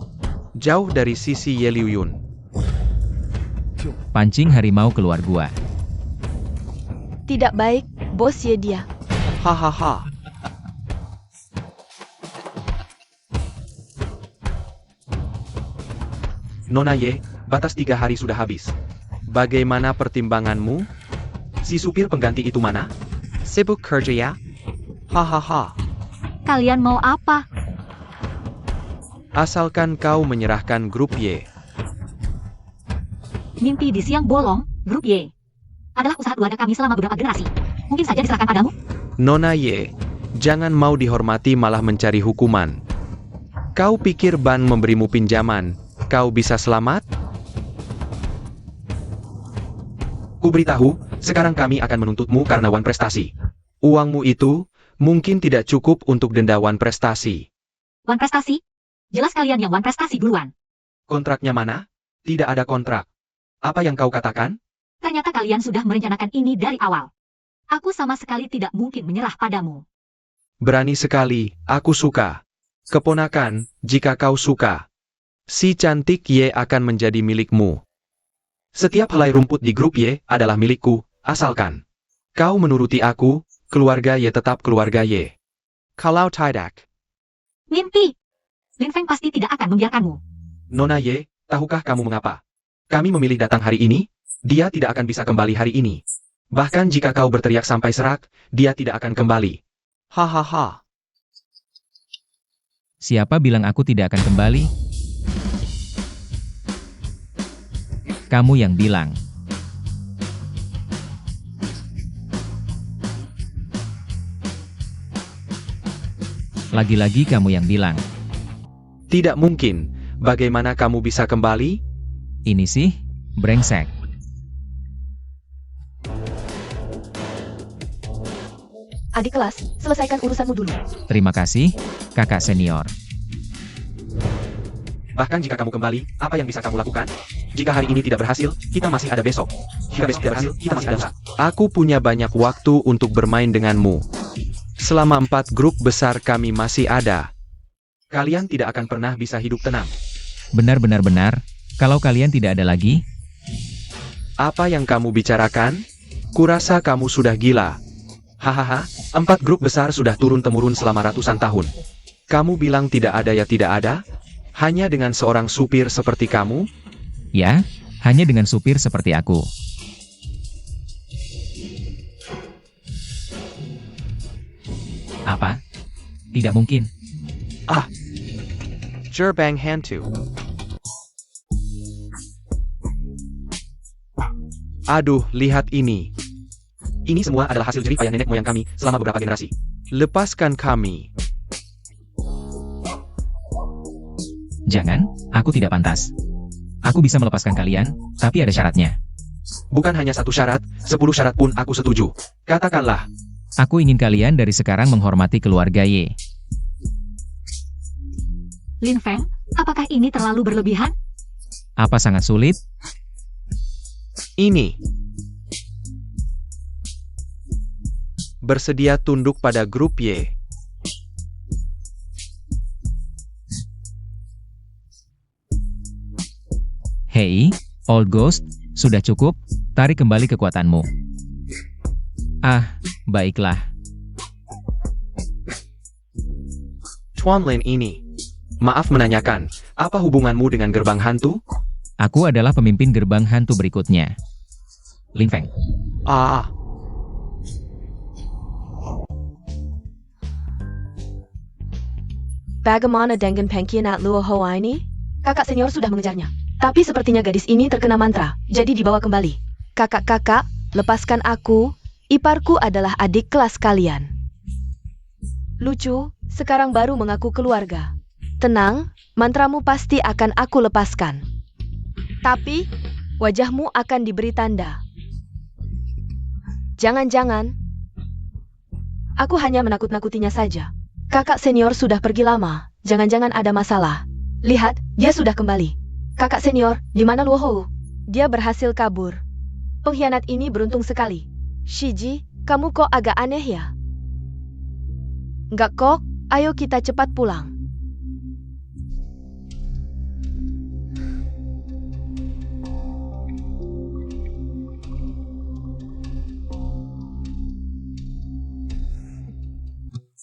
B: Jauh dari sisi Ye Liuyun.
D: Pancing harimau keluar gua.
C: Tidak baik, bos Ye dia.
B: Hahaha. Nona Ye, batas 3 hari sudah habis. Bagaimana pertimbanganmu? Si supir pengganti itu mana? Sibuk kerja ya? Hahaha.
A: Kalian mau apa?
B: Asalkan kau menyerahkan grup Y.
A: Mimpi di siang bolong, grup Y. Adalah usaha keluarga kami selama beberapa generasi. Mungkin saja diserahkan padamu?
B: Nona Y, jangan mau dihormati malah mencari hukuman. Kau pikir Ban memberimu pinjaman, kau bisa selamat? Kuberitahu, sekarang kami akan menuntutmu karena wan prestasi. Uangmu itu, mungkin tidak cukup untuk denda wan prestasi.
A: Wan prestasi? Jelas kalian yang wan prestasi duluan.
B: Kontraknya mana? Tidak ada kontrak. Apa yang kau katakan?
A: Ternyata kalian sudah merencanakan ini dari awal. Aku sama sekali tidak mungkin menyerah padamu.
B: Berani sekali, aku suka. Keponakan, jika kau suka. Si cantik Y akan menjadi milikmu. Setiap helai rumput di grup Y adalah milikku, asalkan kau menuruti aku, keluarga Y tetap keluarga Y. Kalau tidak,
A: Mimpi! Lin Feng pasti tidak akan membiarkanmu.
B: Nona Y, tahukah kamu mengapa? Kami memilih datang hari ini, dia tidak akan bisa kembali hari ini. Bahkan jika kau berteriak sampai serak, dia tidak akan kembali. Hahaha.
D: Siapa bilang aku tidak akan kembali? Kamu yang bilang. Lagi-lagi kamu yang bilang.
B: Tidak mungkin. Bagaimana kamu bisa kembali?
D: Ini sih, brengsek.
C: Adik kelas, selesaikan urusanmu dulu.
D: Terima kasih, kakak senior.
B: Bahkan jika kamu kembali, apa yang bisa kamu lakukan? Jika hari ini tidak berhasil, kita masih ada besok. Jika besok tidak berhasil, kita masih ada lusa. Aku punya banyak waktu untuk bermain denganmu. Selama 4 grup besar kami masih ada. Kalian tidak akan pernah bisa hidup tenang.
D: Benar-benar, kalau kalian tidak ada lagi,
B: Apa yang kamu bicarakan? Kurasa kamu sudah gila. Hahaha, 4 grup besar sudah turun-temurun selama ratusan tahun. Kamu bilang tidak ada ya tidak ada? Hanya dengan seorang supir seperti kamu?
D: ya, hanya dengan supir seperti aku. Apa? Tidak mungkin.
B: Gerbang hantu. Aduh, lihat ini.
E: Ini semua adalah hasil jerih payah nenek moyang kami selama beberapa generasi.
B: Lepaskan kami.
D: Jangan, aku tidak pantas. Aku bisa melepaskan kalian, tapi ada syaratnya.
E: Bukan hanya 1 syarat, 10 syarat pun aku setuju. Katakanlah.
D: Aku ingin kalian dari sekarang menghormati keluarga Y.
A: Lin Feng, apakah ini terlalu berlebihan?
D: Apa sangat sulit?
B: Ini. Bersedia tunduk pada grup Y.
D: Hei, Old Ghost, sudah cukup, tarik kembali kekuatanmu. Ah, baiklah.
B: Tuan Lin ini.
E: Maaf menanyakan, apa hubunganmu dengan gerbang hantu?
D: Aku adalah pemimpin gerbang hantu berikutnya. Lin Feng.
B: Ah,
C: Bagaimana dengan pengkhianat Luo Ho ini? Kakak senior sudah mengejarnya. Tapi sepertinya gadis ini terkena mantra, jadi dibawa kembali. Kakak-kakak, lepaskan aku. Iparku adalah adik kelas kalian. Lucu, sekarang baru mengaku keluarga. Tenang, mantramu pasti akan aku lepaskan. Tapi, wajahmu akan diberi tanda. Jangan-jangan, aku hanya menakut-nakutinya saja. Kakak senior sudah pergi lama, jangan-jangan ada masalah. Lihat, dia sudah kembali. Kakak senior, di mana Luo Ho? Dia berhasil kabur. Pengkhianat ini beruntung sekali. Shiji, kamu kok agak aneh ya? Enggak kok, ayo kita cepat pulang.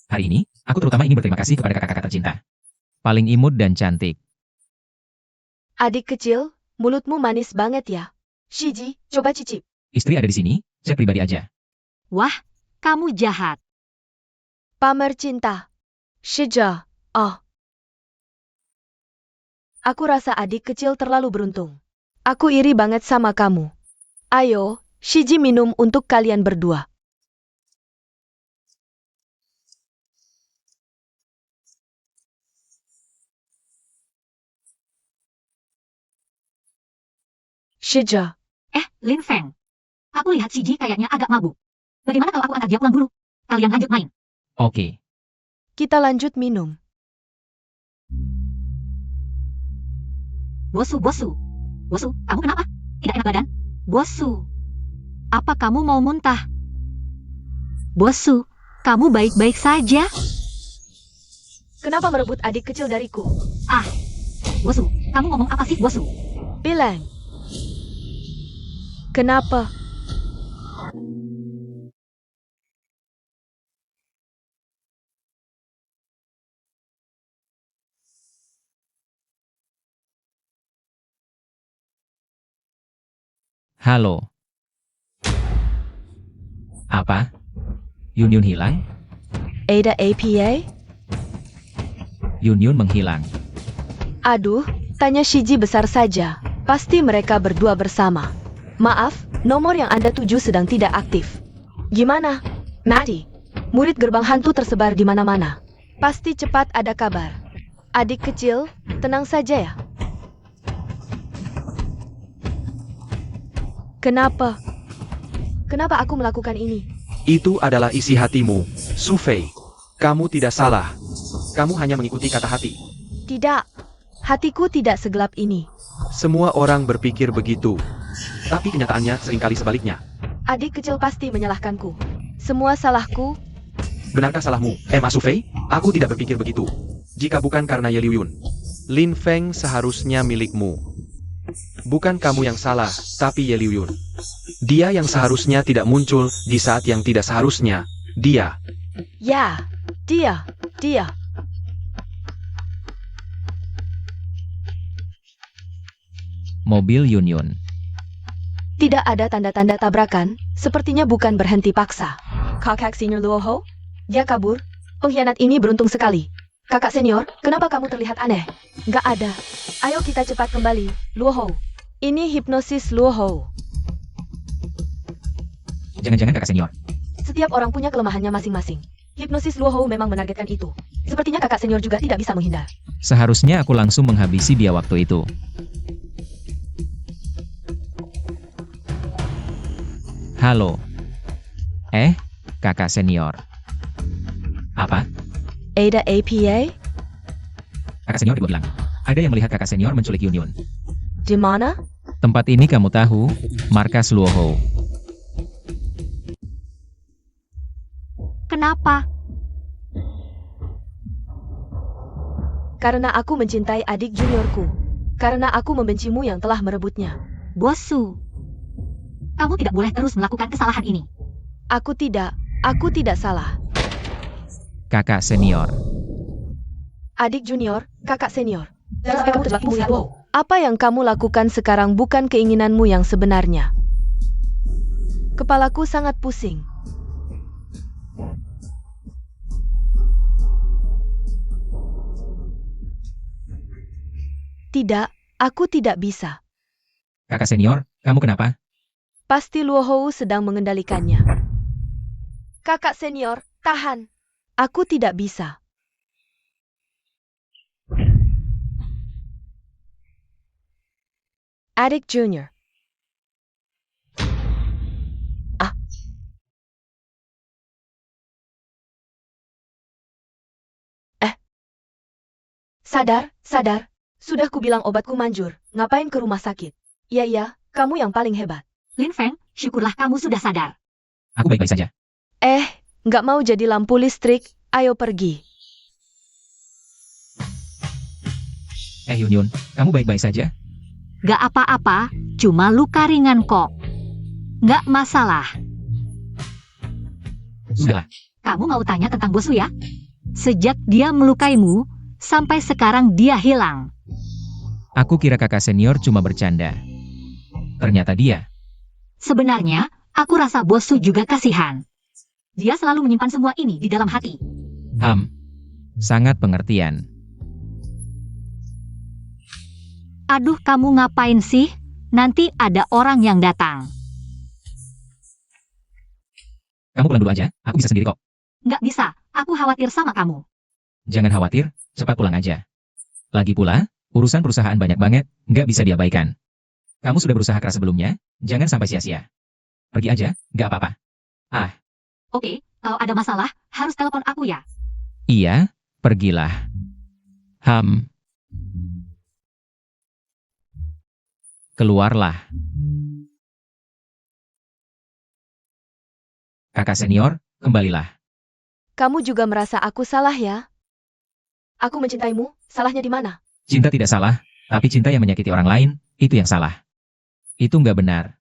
D: Hari ini, aku terutama ingin berterima kasih kepada kakak-kakak tercinta. Paling imut dan cantik.
C: Adik kecil, mulutmu manis banget ya. Shiji, coba cicip.
D: Istri ada di sini, cek pribadi aja.
A: Wah, kamu jahat.
C: Pamer cinta. Shija, oh. Aku rasa adik kecil terlalu beruntung. Aku iri banget sama kamu. Ayo, Shiji minum untuk kalian berdua. Shija,
A: Lin Feng. Aku lihat si Ji kayaknya agak mabuk. Bagaimana kalau aku antar dia pulang dulu? Kalian lanjut main.
D: Oke.
C: kita lanjut minum.
A: Bosu, bosu. Bosu, kamu kenapa? Tidak enak badan? Bosu. Apa kamu mau muntah? Bosu, kamu baik-baik saja?
C: Kenapa merebut adik kecil dariku?
A: Bosu, kamu ngomong apa sih, Bosu?
C: Bilang. Kenapa?
D: Halo. Apa? Yun hilang?
C: Ada APA?
D: Yun menghilang.
C: Aduh, tanya Shiji besar saja. Pasti mereka berdua bersama. Maaf, nomor yang Anda tuju sedang tidak aktif. Gimana? Maddie, murid gerbang hantu tersebar di mana-mana. Pasti cepat ada kabar. Adik kecil, tenang saja ya. Kenapa? Kenapa aku melakukan ini?
B: Itu adalah isi hatimu, Su Fei. Kamu tidak salah. Kamu hanya mengikuti kata hati.
C: Tidak. Hatiku tidak segelap ini.
B: Semua orang berpikir begitu. Tapi kenyataannya seringkali sebaliknya.
C: Adik kecil pasti menyalahkanku. Semua salahku.
B: Benarkah salahmu, Emma Su Fei? Aku tidak berpikir begitu. Jika bukan karena Ye Liu Yun. Lin Feng seharusnya milikmu. Bukan kamu yang salah, tapi Ye Liu Yun. Dia yang seharusnya tidak muncul di saat yang tidak seharusnya. Dia.
C: Ya, dia.
D: Mobil Yun.
C: Tidak ada tanda-tanda tabrakan, sepertinya bukan berhenti paksa. Kakak senior Luo Ho? Dia kabur. Pengkhianat ini beruntung sekali. Kakak senior, kenapa kamu terlihat aneh? Nggak ada. Ayo kita cepat kembali, Luo Ho. Ini hipnosis Luo Ho.
D: Jangan-jangan kakak senior.
C: Setiap orang punya kelemahannya masing-masing. Hipnosis Luo Ho memang menargetkan itu. Sepertinya kakak senior juga tidak bisa menghindar.
D: Seharusnya aku langsung menghabisi dia waktu itu. Halo. Kakak senior. Apa?
C: Ada APA?
D: Kakak senior juga bilang. Ada yang melihat kakak senior menculik Yun.
C: Di mana?
D: Tempat ini kamu tahu, markas Luo Ho.
A: Kenapa?
C: Karena aku mencintai adik juniorku. Karena aku membencimu yang telah merebutnya.
A: Bosu. Kamu tidak boleh terus melakukan kesalahan ini.
C: Aku tidak salah.
D: Kakak senior.
C: Adik junior, kakak senior. Jangan sampai kamu terjebak emosi, Luo. Apa yang kamu lakukan sekarang bukan keinginanmu yang sebenarnya. Kepalaku sangat pusing. Tidak, aku tidak bisa.
D: Kakak senior, kamu kenapa?
C: Pasti Luo Hou sedang mengendalikannya. Kakak senior, tahan. Aku tidak bisa. Adik Junior. Sadar, sadar. Sudah kubilang obatku manjur. Ngapain ke rumah sakit? Iya, kamu yang paling hebat.
A: Lin Feng, syukurlah kamu sudah sadar.
D: Aku baik-baik saja.
C: Nggak mau jadi lampu listrik. Ayo pergi.
D: Yun Yun, kamu baik-baik saja?
A: Gak apa-apa, cuma luka ringan kok. Gak masalah.
D: Sudahlah.
A: Kamu mau tanya tentang bosku ya? Sejak dia melukaimu, sampai sekarang dia hilang.
D: Aku kira kakak senior cuma bercanda. Ternyata dia.
A: Sebenarnya, aku rasa bosku juga kasihan. Dia selalu menyimpan semua ini di dalam hati.
D: Sangat pengertian.
A: Aduh, kamu ngapain sih? Nanti ada orang yang datang.
D: Kamu pulang dulu aja, aku bisa sendiri kok.
A: Nggak bisa, aku khawatir sama kamu.
D: Jangan khawatir, cepat pulang aja. Lagi pula, urusan perusahaan banyak banget, nggak bisa diabaikan. Kamu sudah berusaha keras sebelumnya, jangan sampai sia-sia. Pergi aja, nggak apa-apa.
A: Oke, kalau ada masalah, harus telepon aku ya.
D: Iya, pergilah. Keluarlah. Kakak senior, kembalilah.
C: Kamu juga merasa aku salah ya? Aku mencintaimu, salahnya di mana?
D: Cinta tidak salah, tapi cinta yang menyakiti orang lain, itu yang salah. Itu nggak benar.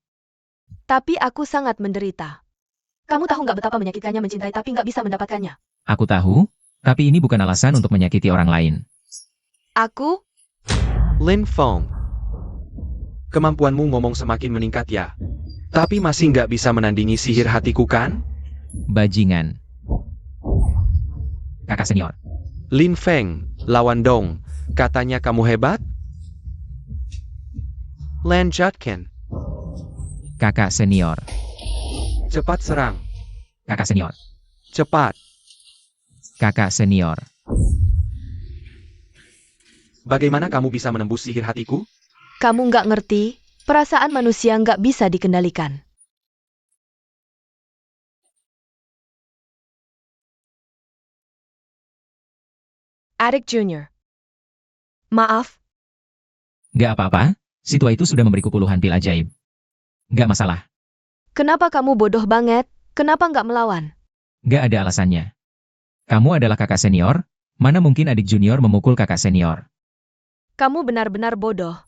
C: Tapi aku sangat menderita. Kamu tahu nggak betapa menyakitkannya mencintai tapi nggak bisa mendapatkannya?
D: Aku tahu, tapi ini bukan alasan untuk menyakiti orang lain.
C: Aku?
B: Lin Feng. Kemampuanmu ngomong semakin meningkat ya. Tapi masih nggak bisa menandingi sihir hatiku kan?
D: Bajingan. Kakak senior.
B: Lin Feng, lawan dong. Katanya kamu hebat? Lanjutkan.
D: Kakak senior.
B: Cepat serang.
D: Kakak senior.
B: Cepat.
D: Kakak senior.
B: Bagaimana kamu bisa menembus sihir hatiku?
C: Kamu nggak ngerti, perasaan manusia nggak bisa dikendalikan. Adik Junior. Maaf,
D: Nggak apa-apa, si tua itu sudah memberiku puluhan pil ajaib. Nggak masalah,
C: kenapa kamu bodoh banget? Kenapa nggak melawan?
D: nggak ada alasannya. Kamu adalah kakak senior, mana mungkin adik junior memukul kakak senior.
C: Kamu benar-benar bodoh.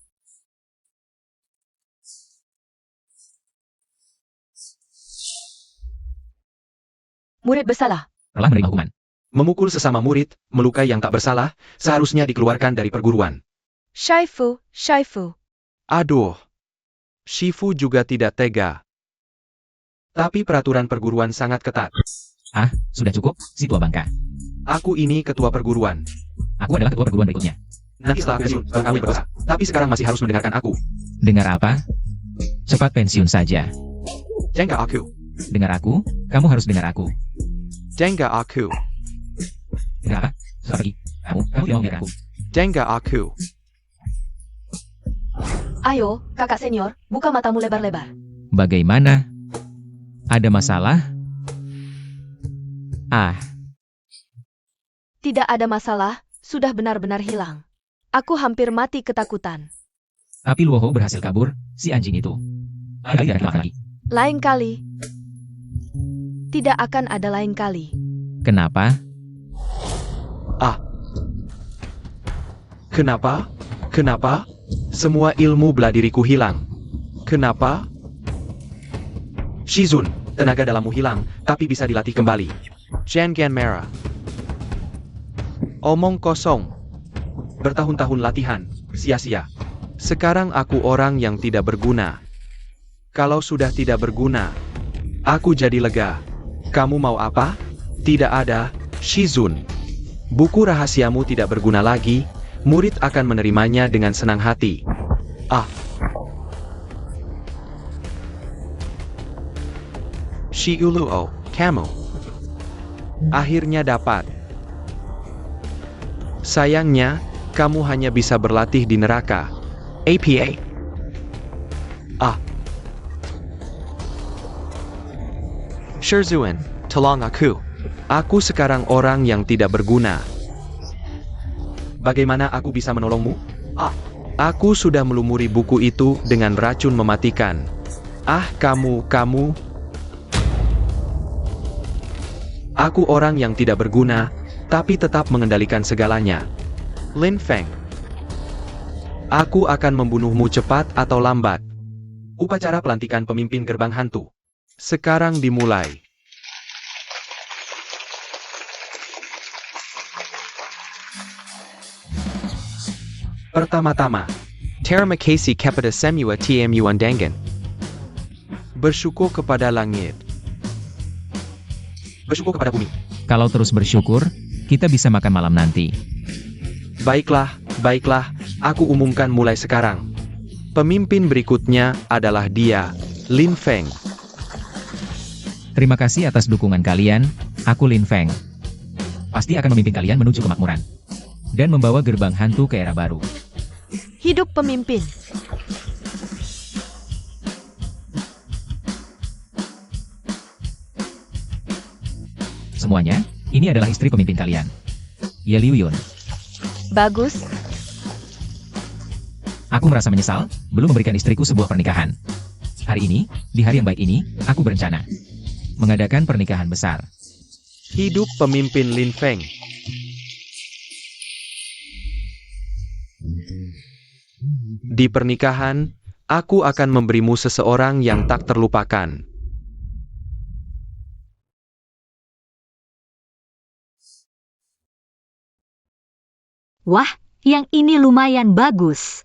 C: Murid bersalah.
D: Telah menerima hukuman.
B: Memukul sesama murid, melukai yang tak bersalah, seharusnya dikeluarkan dari perguruan.
C: Shaifu.
B: Aduh. Shifu juga tidak tega. Tapi peraturan perguruan sangat ketat.
D: Sudah cukup, si tua bangka.
B: Aku ini ketua perguruan.
D: Aku adalah ketua perguruan berikutnya.
B: Nanti setelah pensiun, kamu berdosa. Tapi sekarang masih harus mendengarkan aku.
D: Dengar apa? Cepat pensiun saja.
B: Jengga aku.
D: Dengar aku, kamu harus dengar aku.
B: Jengga aku.
D: Dengar apa? Sudah pergi. Kamu tidak mau dengar aku.
B: Jengga aku.
C: Ayo, kakak senior, buka matamu lebar-lebar.
D: Bagaimana? Ada masalah?
C: Tidak ada masalah, sudah benar-benar hilang. Aku hampir mati ketakutan.
D: Tapi Luo Hou berhasil kabur, si anjing itu. Lain kali tidak akan lagi.
C: Lain kali. Tidak akan ada lain kali.
D: Kenapa?
B: Kenapa? Semua ilmu bela diriku hilang. Kenapa? Shizun, tenaga dalammu hilang, tapi bisa dilatih kembali. Jangan merah. Omong kosong. Bertahun-tahun latihan, sia-sia. Sekarang aku orang yang tidak berguna. Kalau sudah tidak berguna, Aku jadi lega. Kamu mau apa? Tidak ada, Shizun. Buku rahasiamu tidak berguna lagi, murid akan menerimanya dengan senang hati. Shiuluo, kamu. Akhirnya dapat. Sayangnya, kamu hanya bisa berlatih di neraka. APA.
F: Shizun, tolong aku.
B: Aku sekarang orang yang tidak berguna.
E: Bagaimana aku bisa menolongmu?
B: Aku sudah melumuri buku itu dengan racun mematikan. Kamu. Aku orang yang tidak berguna, tapi tetap mengendalikan segalanya. Lin Feng. Aku akan membunuhmu cepat atau lambat.
E: Upacara pelantikan pemimpin gerbang hantu.
B: Sekarang dimulai.
E: Pertama-tama,
F: Terima kasih kepada semua TMU undangan.
B: Bersyukur kepada langit.
E: bersyukur kepada bumi.
D: Kalau terus bersyukur, kita bisa makan malam nanti.
B: Baiklah, aku umumkan mulai sekarang. Pemimpin berikutnya adalah dia, Lin Feng.
D: Terima kasih atas dukungan kalian, aku Lin Feng. Pasti akan memimpin kalian menuju kemakmuran. Dan membawa gerbang hantu ke era baru.
C: Hidup pemimpin.
D: Semuanya, ini adalah istri pemimpin kalian. Ye Liu Yun.
C: Bagus.
D: Aku merasa menyesal, belum memberikan istriku sebuah pernikahan. Hari ini, di hari yang baik ini, aku berencana mengadakan pernikahan besar.
B: Hidup pemimpin Lin Feng. Di pernikahan, aku akan memberimu seseorang yang tak terlupakan.
A: Wah, yang ini lumayan bagus.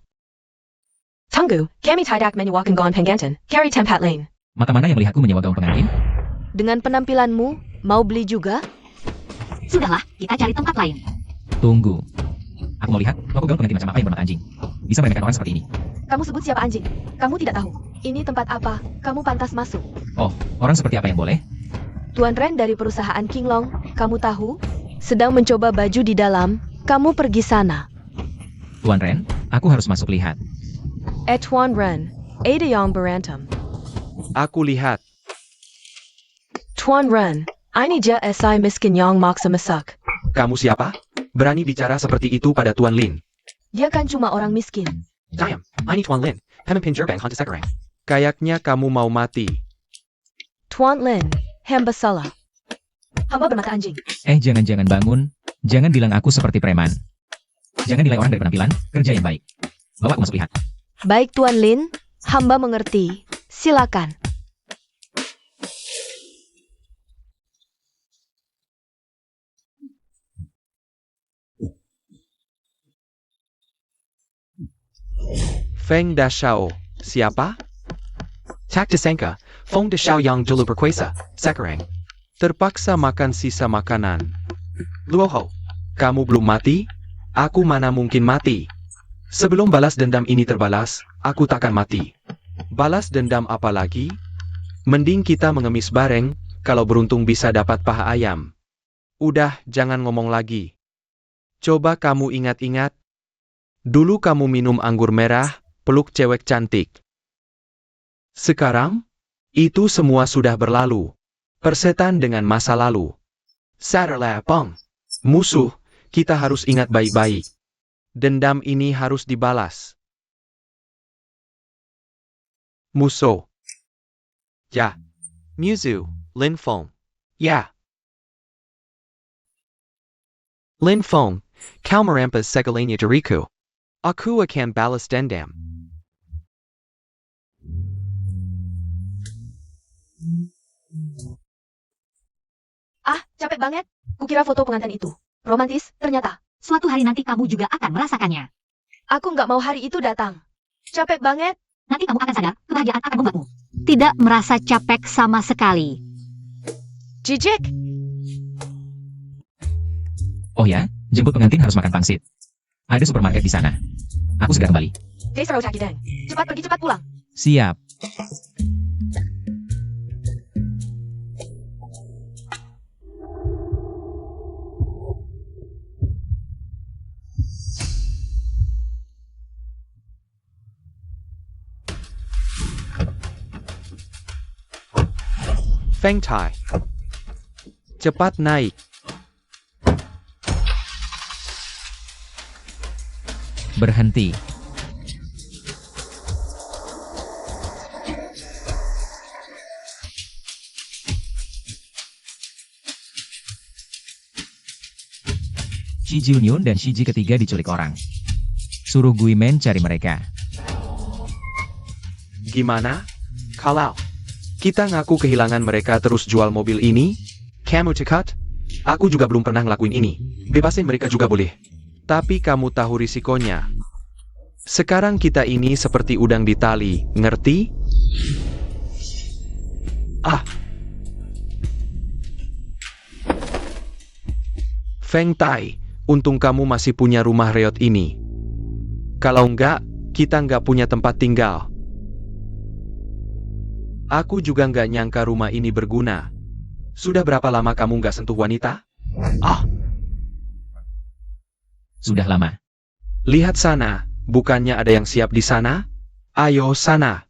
G: Tunggu, kami tidak menyewakan gaun pengantin, carry tempat lain.
D: Mata mana yang melihatku menyewa gaun pengantin?
C: Dengan penampilanmu, mau beli juga?
A: Sudahlah, kita cari tempat lain.
D: Tunggu. Aku mau lihat, toko gaun pengantin macam apa yang bermata anjing. Bisa meremehkan orang seperti ini.
C: Kamu sebut siapa anjing? Kamu tidak tahu. Ini tempat apa? Kamu pantas masuk.
D: Oh, orang seperti apa yang boleh?
C: Tuan Ren dari perusahaan King Long, kamu tahu? Sedang mencoba baju di dalam, kamu pergi sana.
D: Tuan Ren, aku harus masuk lihat.
C: Tuan Ren, ada yang berantem.
B: Aku lihat.
C: Tuan Ren, ini dia si miskin yang maksa masak.
E: Kamu siapa? Berani bicara seperti itu pada Tuan Lin.
C: Dia kan cuma orang miskin.
E: Diam, ini Tuan Lin, pemimpin gerbang hantu sekarang.
B: Kayaknya kamu mau mati.
C: Tuan Lin, hamba salah. Hamba bermata anjing.
D: Jangan bangun. Jangan bilang aku seperti preman. Jangan nilai orang dari penampilan, kerja yang baik. Bawa aku masuk lihat.
C: Baik Tuan Lin, hamba mengerti. Silakan.
B: Feng Dashao, siapa?
F: Tak disangka, Feng de Xiao yang dulu berkuasa, sekarang.
B: Terpaksa makan sisa makanan.
E: Luoho,
B: Kamu belum mati? Aku mana mungkin mati?
E: sebelum balas dendam ini terbalas, aku takkan mati.
B: Balas dendam apa lagi? Mending kita mengemis bareng, kalau beruntung bisa dapat paha ayam. Udah, jangan ngomong lagi. Coba kamu ingat-ingat. Dulu kamu minum anggur merah, peluk cewek cantik. Sekarang, itu semua sudah berlalu. Persetan dengan masa lalu. Sadarlah, Pong. Musuh, kita harus ingat baik-baik. Dendam ini harus dibalas. Musuh. Ya.
F: Muzu, Lin Feng.
B: Ya.
F: Lin Feng, kau merampas segalanya dariku. Aku akan balas dendam.
C: Capek banget. Kukira foto pengantin itu romantis, ternyata.
A: Suatu hari nanti kamu juga akan merasakannya.
C: Aku nggak mau hari itu datang. Capek banget.
A: Nanti kamu akan sadar, kebahagiaan akan membuatmu Tidak merasa capek sama sekali.
C: Jijik.
D: Oh ya, jemput pengantin harus makan pangsit. Ada supermarket di sana. Aku segera kembali.
G: Desar Otaki Deng.
C: Cepat pergi, cepat pulang.
D: Siap.
B: Feng Tai. Cepat naik.
D: Berhenti. Shi Jiunyun dan Shiji ketiga diculik orang. Suruh Guimen cari mereka.
B: Gimana? Kalau kita ngaku kehilangan mereka terus jual mobil ini? Kamu cekat? Aku juga belum pernah ngelakuin ini. Bebasin mereka juga boleh. Tapi kamu tahu risikonya. Sekarang kita ini seperti udang di tali, ngerti? Ah. Feng Tai, untung kamu masih punya rumah reot ini. Kalau enggak, kita enggak punya tempat tinggal. Aku juga enggak nyangka rumah ini berguna. Sudah berapa lama kamu enggak sentuh wanita? Ah.
D: Sudah lama.
B: Lihat sana, bukannya ada yang siap di sana? Ayo sana.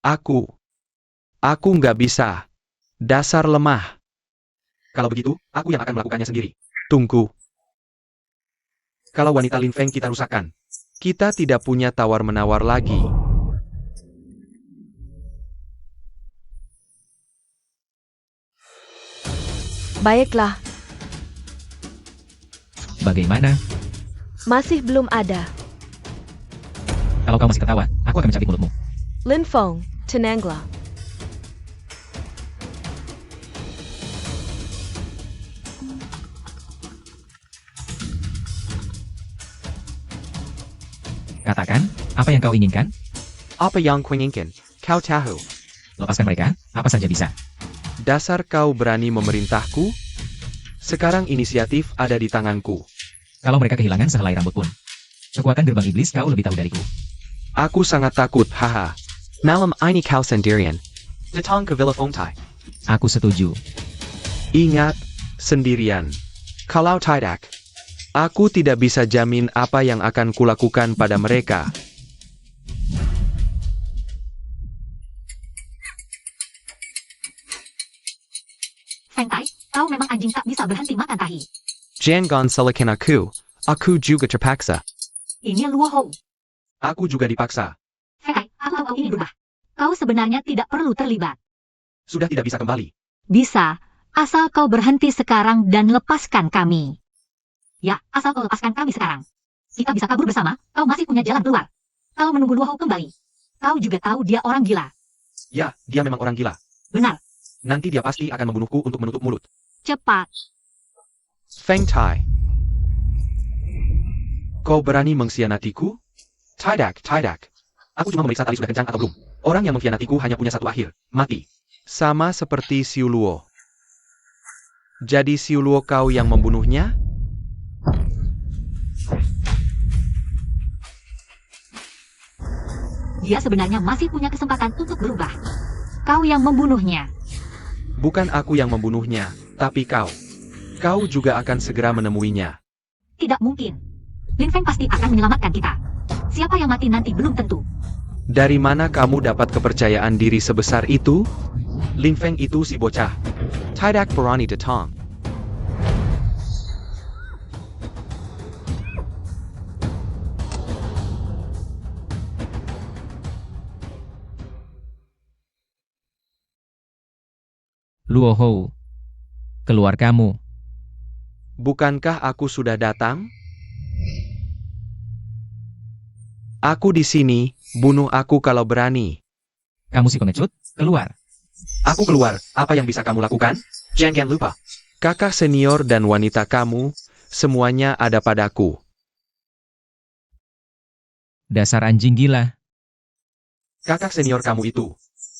B: Aku nggak bisa. Dasar lemah.
E: Kalau begitu, aku yang akan melakukannya sendiri.
B: Tunggu.
E: Kalau wanita Lin Feng kita rusakkan.
B: Kita tidak punya tawar-menawar lagi.
C: Baiklah,
D: Bagaimana?
C: masih belum ada.
D: Kalau kau masih ketawa, aku akan mencabik mulutmu.
C: Lin Feng, Tenangla.
D: Katakan, apa yang kau inginkan?
F: Apa yang kau inginkan? Kau tahu.
D: Lepaskan mereka, apa saja bisa.
B: Dasar kau berani memerintahku? Sekarang inisiatif ada di tanganku.
D: Kalau mereka kehilangan sehelai rambut pun. Kekuatan gerbang iblis kau lebih tahu dariku.
B: Aku sangat takut, haha.
F: Malam ini kau sendirian. Datang ke Villa Feng Tai.
D: Aku setuju.
B: Ingat, sendirian. Kalau tidak, aku tidak bisa jamin apa yang akan kulakukan pada mereka.
A: Feng Tai, kau memang anjing tak bisa berhenti makan tahi.
F: Jangan salahkan aku. Aku juga terpaksa.
A: Ini Luo Hou.
E: Aku juga dipaksa.
A: Feng Tai, aku tahu kau ini berubah. Kau sebenarnya tidak perlu terlibat.
E: Sudah tidak bisa kembali.
A: Bisa, asal kau berhenti sekarang dan lepaskan kami. Ya, asal kau lepaskan kami sekarang. Kita bisa kabur bersama, kau masih punya jalan keluar. Kau menunggu Luo Hou kembali. Kau juga tahu dia orang gila.
E: Ya, dia memang orang gila.
A: Benar,
E: Nanti dia pasti akan membunuhku untuk menutup mulut.
A: cepat.
B: Feng Tai. Kau berani mengkhianatiku?
E: Tidak. Aku cuma memeriksa tali sudah kencang atau belum. Orang yang mengkhianatiku hanya punya satu akhir, mati.
B: Sama seperti Xiu Luo. Jadi Xiu Luo kau yang membunuhnya?
A: Dia sebenarnya masih punya kesempatan untuk berubah. Kau yang membunuhnya.
B: Bukan aku yang membunuhnya, tapi kau. Kau juga akan segera menemuinya.
A: Tidak mungkin. Lin Feng pasti akan menyelamatkan kita. Siapa yang mati nanti belum tentu.
B: Dari mana kamu dapat kepercayaan diri sebesar itu?
E: Lin Feng itu si bocah.
F: Tidak berani datang.
D: Luo Hou. Keluar kamu.
B: Bukankah aku sudah datang? Aku di sini, bunuh aku kalau berani.
D: Kamu si pengecut, keluar.
E: Aku keluar, apa yang bisa kamu lakukan? Jangan lupa.
B: Kakak senior dan wanita kamu, semuanya ada padaku.
D: Dasar anjing gila.
E: Kakak senior kamu itu.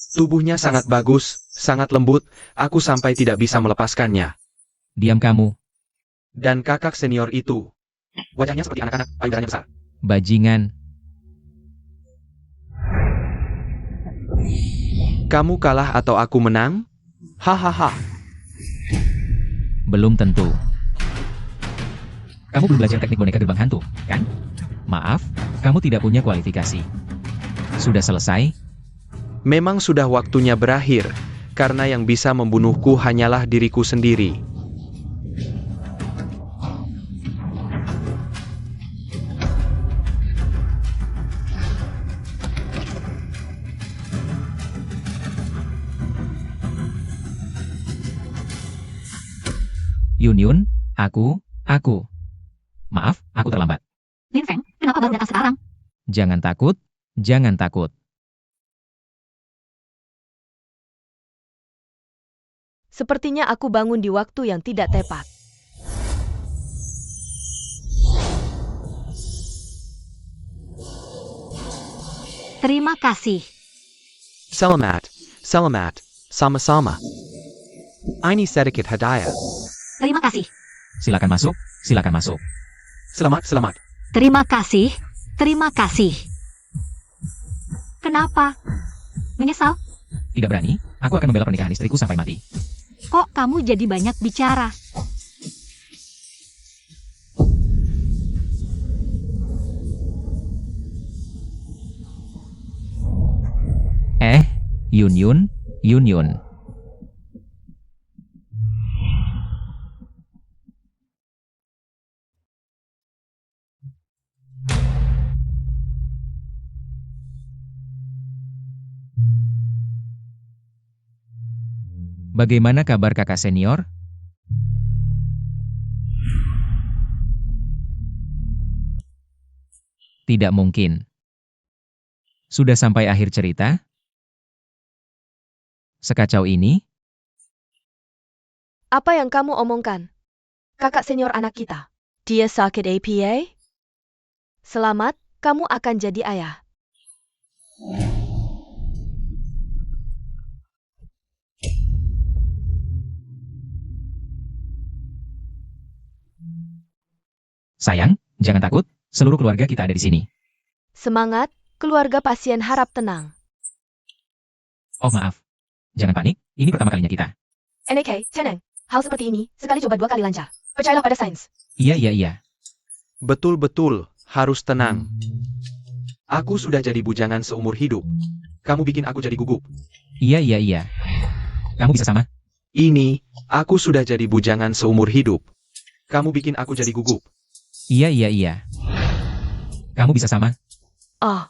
B: Tubuhnya sangat bagus, sangat lembut, aku sampai tidak bisa melepaskannya.
D: Diam kamu,
B: Dan kakak senior itu, wajahnya seperti anak-anak, payudaranya besar.
D: bajingan.
B: Kamu kalah atau aku menang? Hahaha.
D: Belum tentu. Kamu belum belajar teknik boneka gerbang hantu, kan? Maaf, kamu tidak punya kualifikasi. Sudah selesai?
B: Memang sudah waktunya berakhir, karena yang bisa membunuhku hanyalah diriku sendiri.
D: Yun Yun, aku. Maaf, aku terlambat.
A: Lin Feng, kenapa baru datang sekarang?
D: Jangan takut, jangan takut.
C: Sepertinya aku bangun di waktu yang tidak tepat.
A: Terima kasih.
F: Selamat, sama-sama. Ini sedikit hadiah.
A: Terima kasih.
D: Silakan masuk, silakan masuk.
E: Selamat.
A: Terima kasih. Terima kasih. Kenapa? Menyesal?
D: Tidak berani, aku akan membela pernikahan istriku sampai mati.
A: Kok kamu jadi banyak bicara?
D: Yun Yun. Bagaimana kabar kakak senior? Tidak mungkin. Sudah sampai akhir cerita? Sekacau ini?
C: Apa yang kamu omongkan? Kakak senior anak kita. Dia sakit APA? Selamat, kamu akan jadi ayah.
D: Sayang, jangan takut, seluruh keluarga kita ada di sini.
C: Semangat, keluarga pasien harap tenang.
D: Oh maaf. Jangan panik, ini pertama kalinya kita.
G: NAK, tenang. Hal seperti ini, sekali coba 2 kali lancar. Percayalah pada sains.
D: Iya.
B: Betul-betul, harus tenang. Aku sudah jadi bujangan seumur hidup. Kamu bikin aku jadi gugup.
D: Iya. Kamu bisa sama?
B: Ini, aku sudah jadi bujangan seumur hidup. Kamu bikin aku jadi gugup.
D: Iya. Kamu bisa sama?
C: Oh,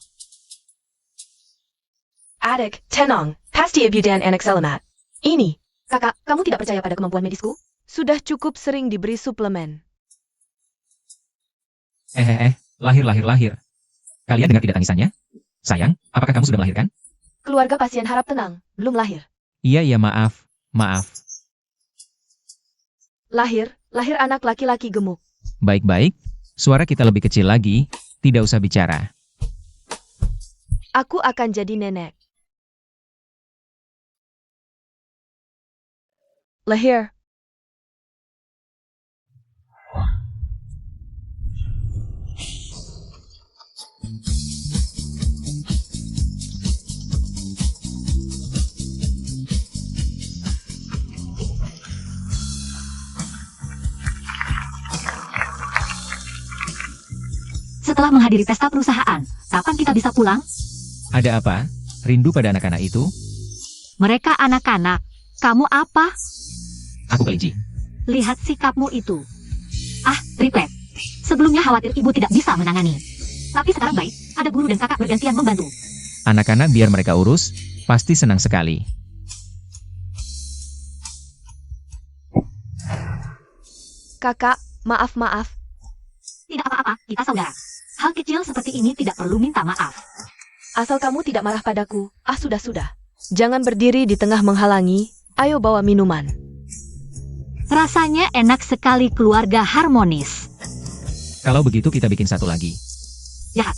G: Adik, tenang. Pasti ibu dan anak selamat. Ini, kakak, kamu tidak percaya pada kemampuan medisku?
C: sudah cukup sering diberi suplemen.
D: Lahir. Kalian dengar tidak tangisannya? Sayang, apakah kamu sudah melahirkan?
G: Keluarga pasien harap tenang. Belum lahir.
D: Iya, maaf.
C: Lahir anak laki-laki gemuk.
D: Baik, suara kita lebih kecil lagi, tidak usah bicara.
C: Aku akan jadi nenek. Lahir.
A: Setelah menghadiri pesta perusahaan, kapan kita bisa pulang?
D: Ada apa? Rindu pada anak-anak itu?
A: Mereka anak-anak. Kamu apa?
D: Aku kelinci.
A: Lihat sikapmu itu. Triplet. Sebelumnya khawatir ibu tidak bisa menangani. Tapi sekarang baik, ada guru dan kakak bergantian membantu.
D: Anak-anak biar mereka urus, pasti senang sekali.
C: Kakak, maaf.
A: Tidak apa-apa, kita saudara. Hal kecil seperti ini tidak perlu minta maaf.
C: Asal kamu tidak marah padaku. Sudah. Jangan berdiri di tengah menghalangi. Ayo bawa minuman.
A: Rasanya enak sekali keluarga harmonis.
D: Kalau begitu kita bikin satu lagi.
A: Jahat.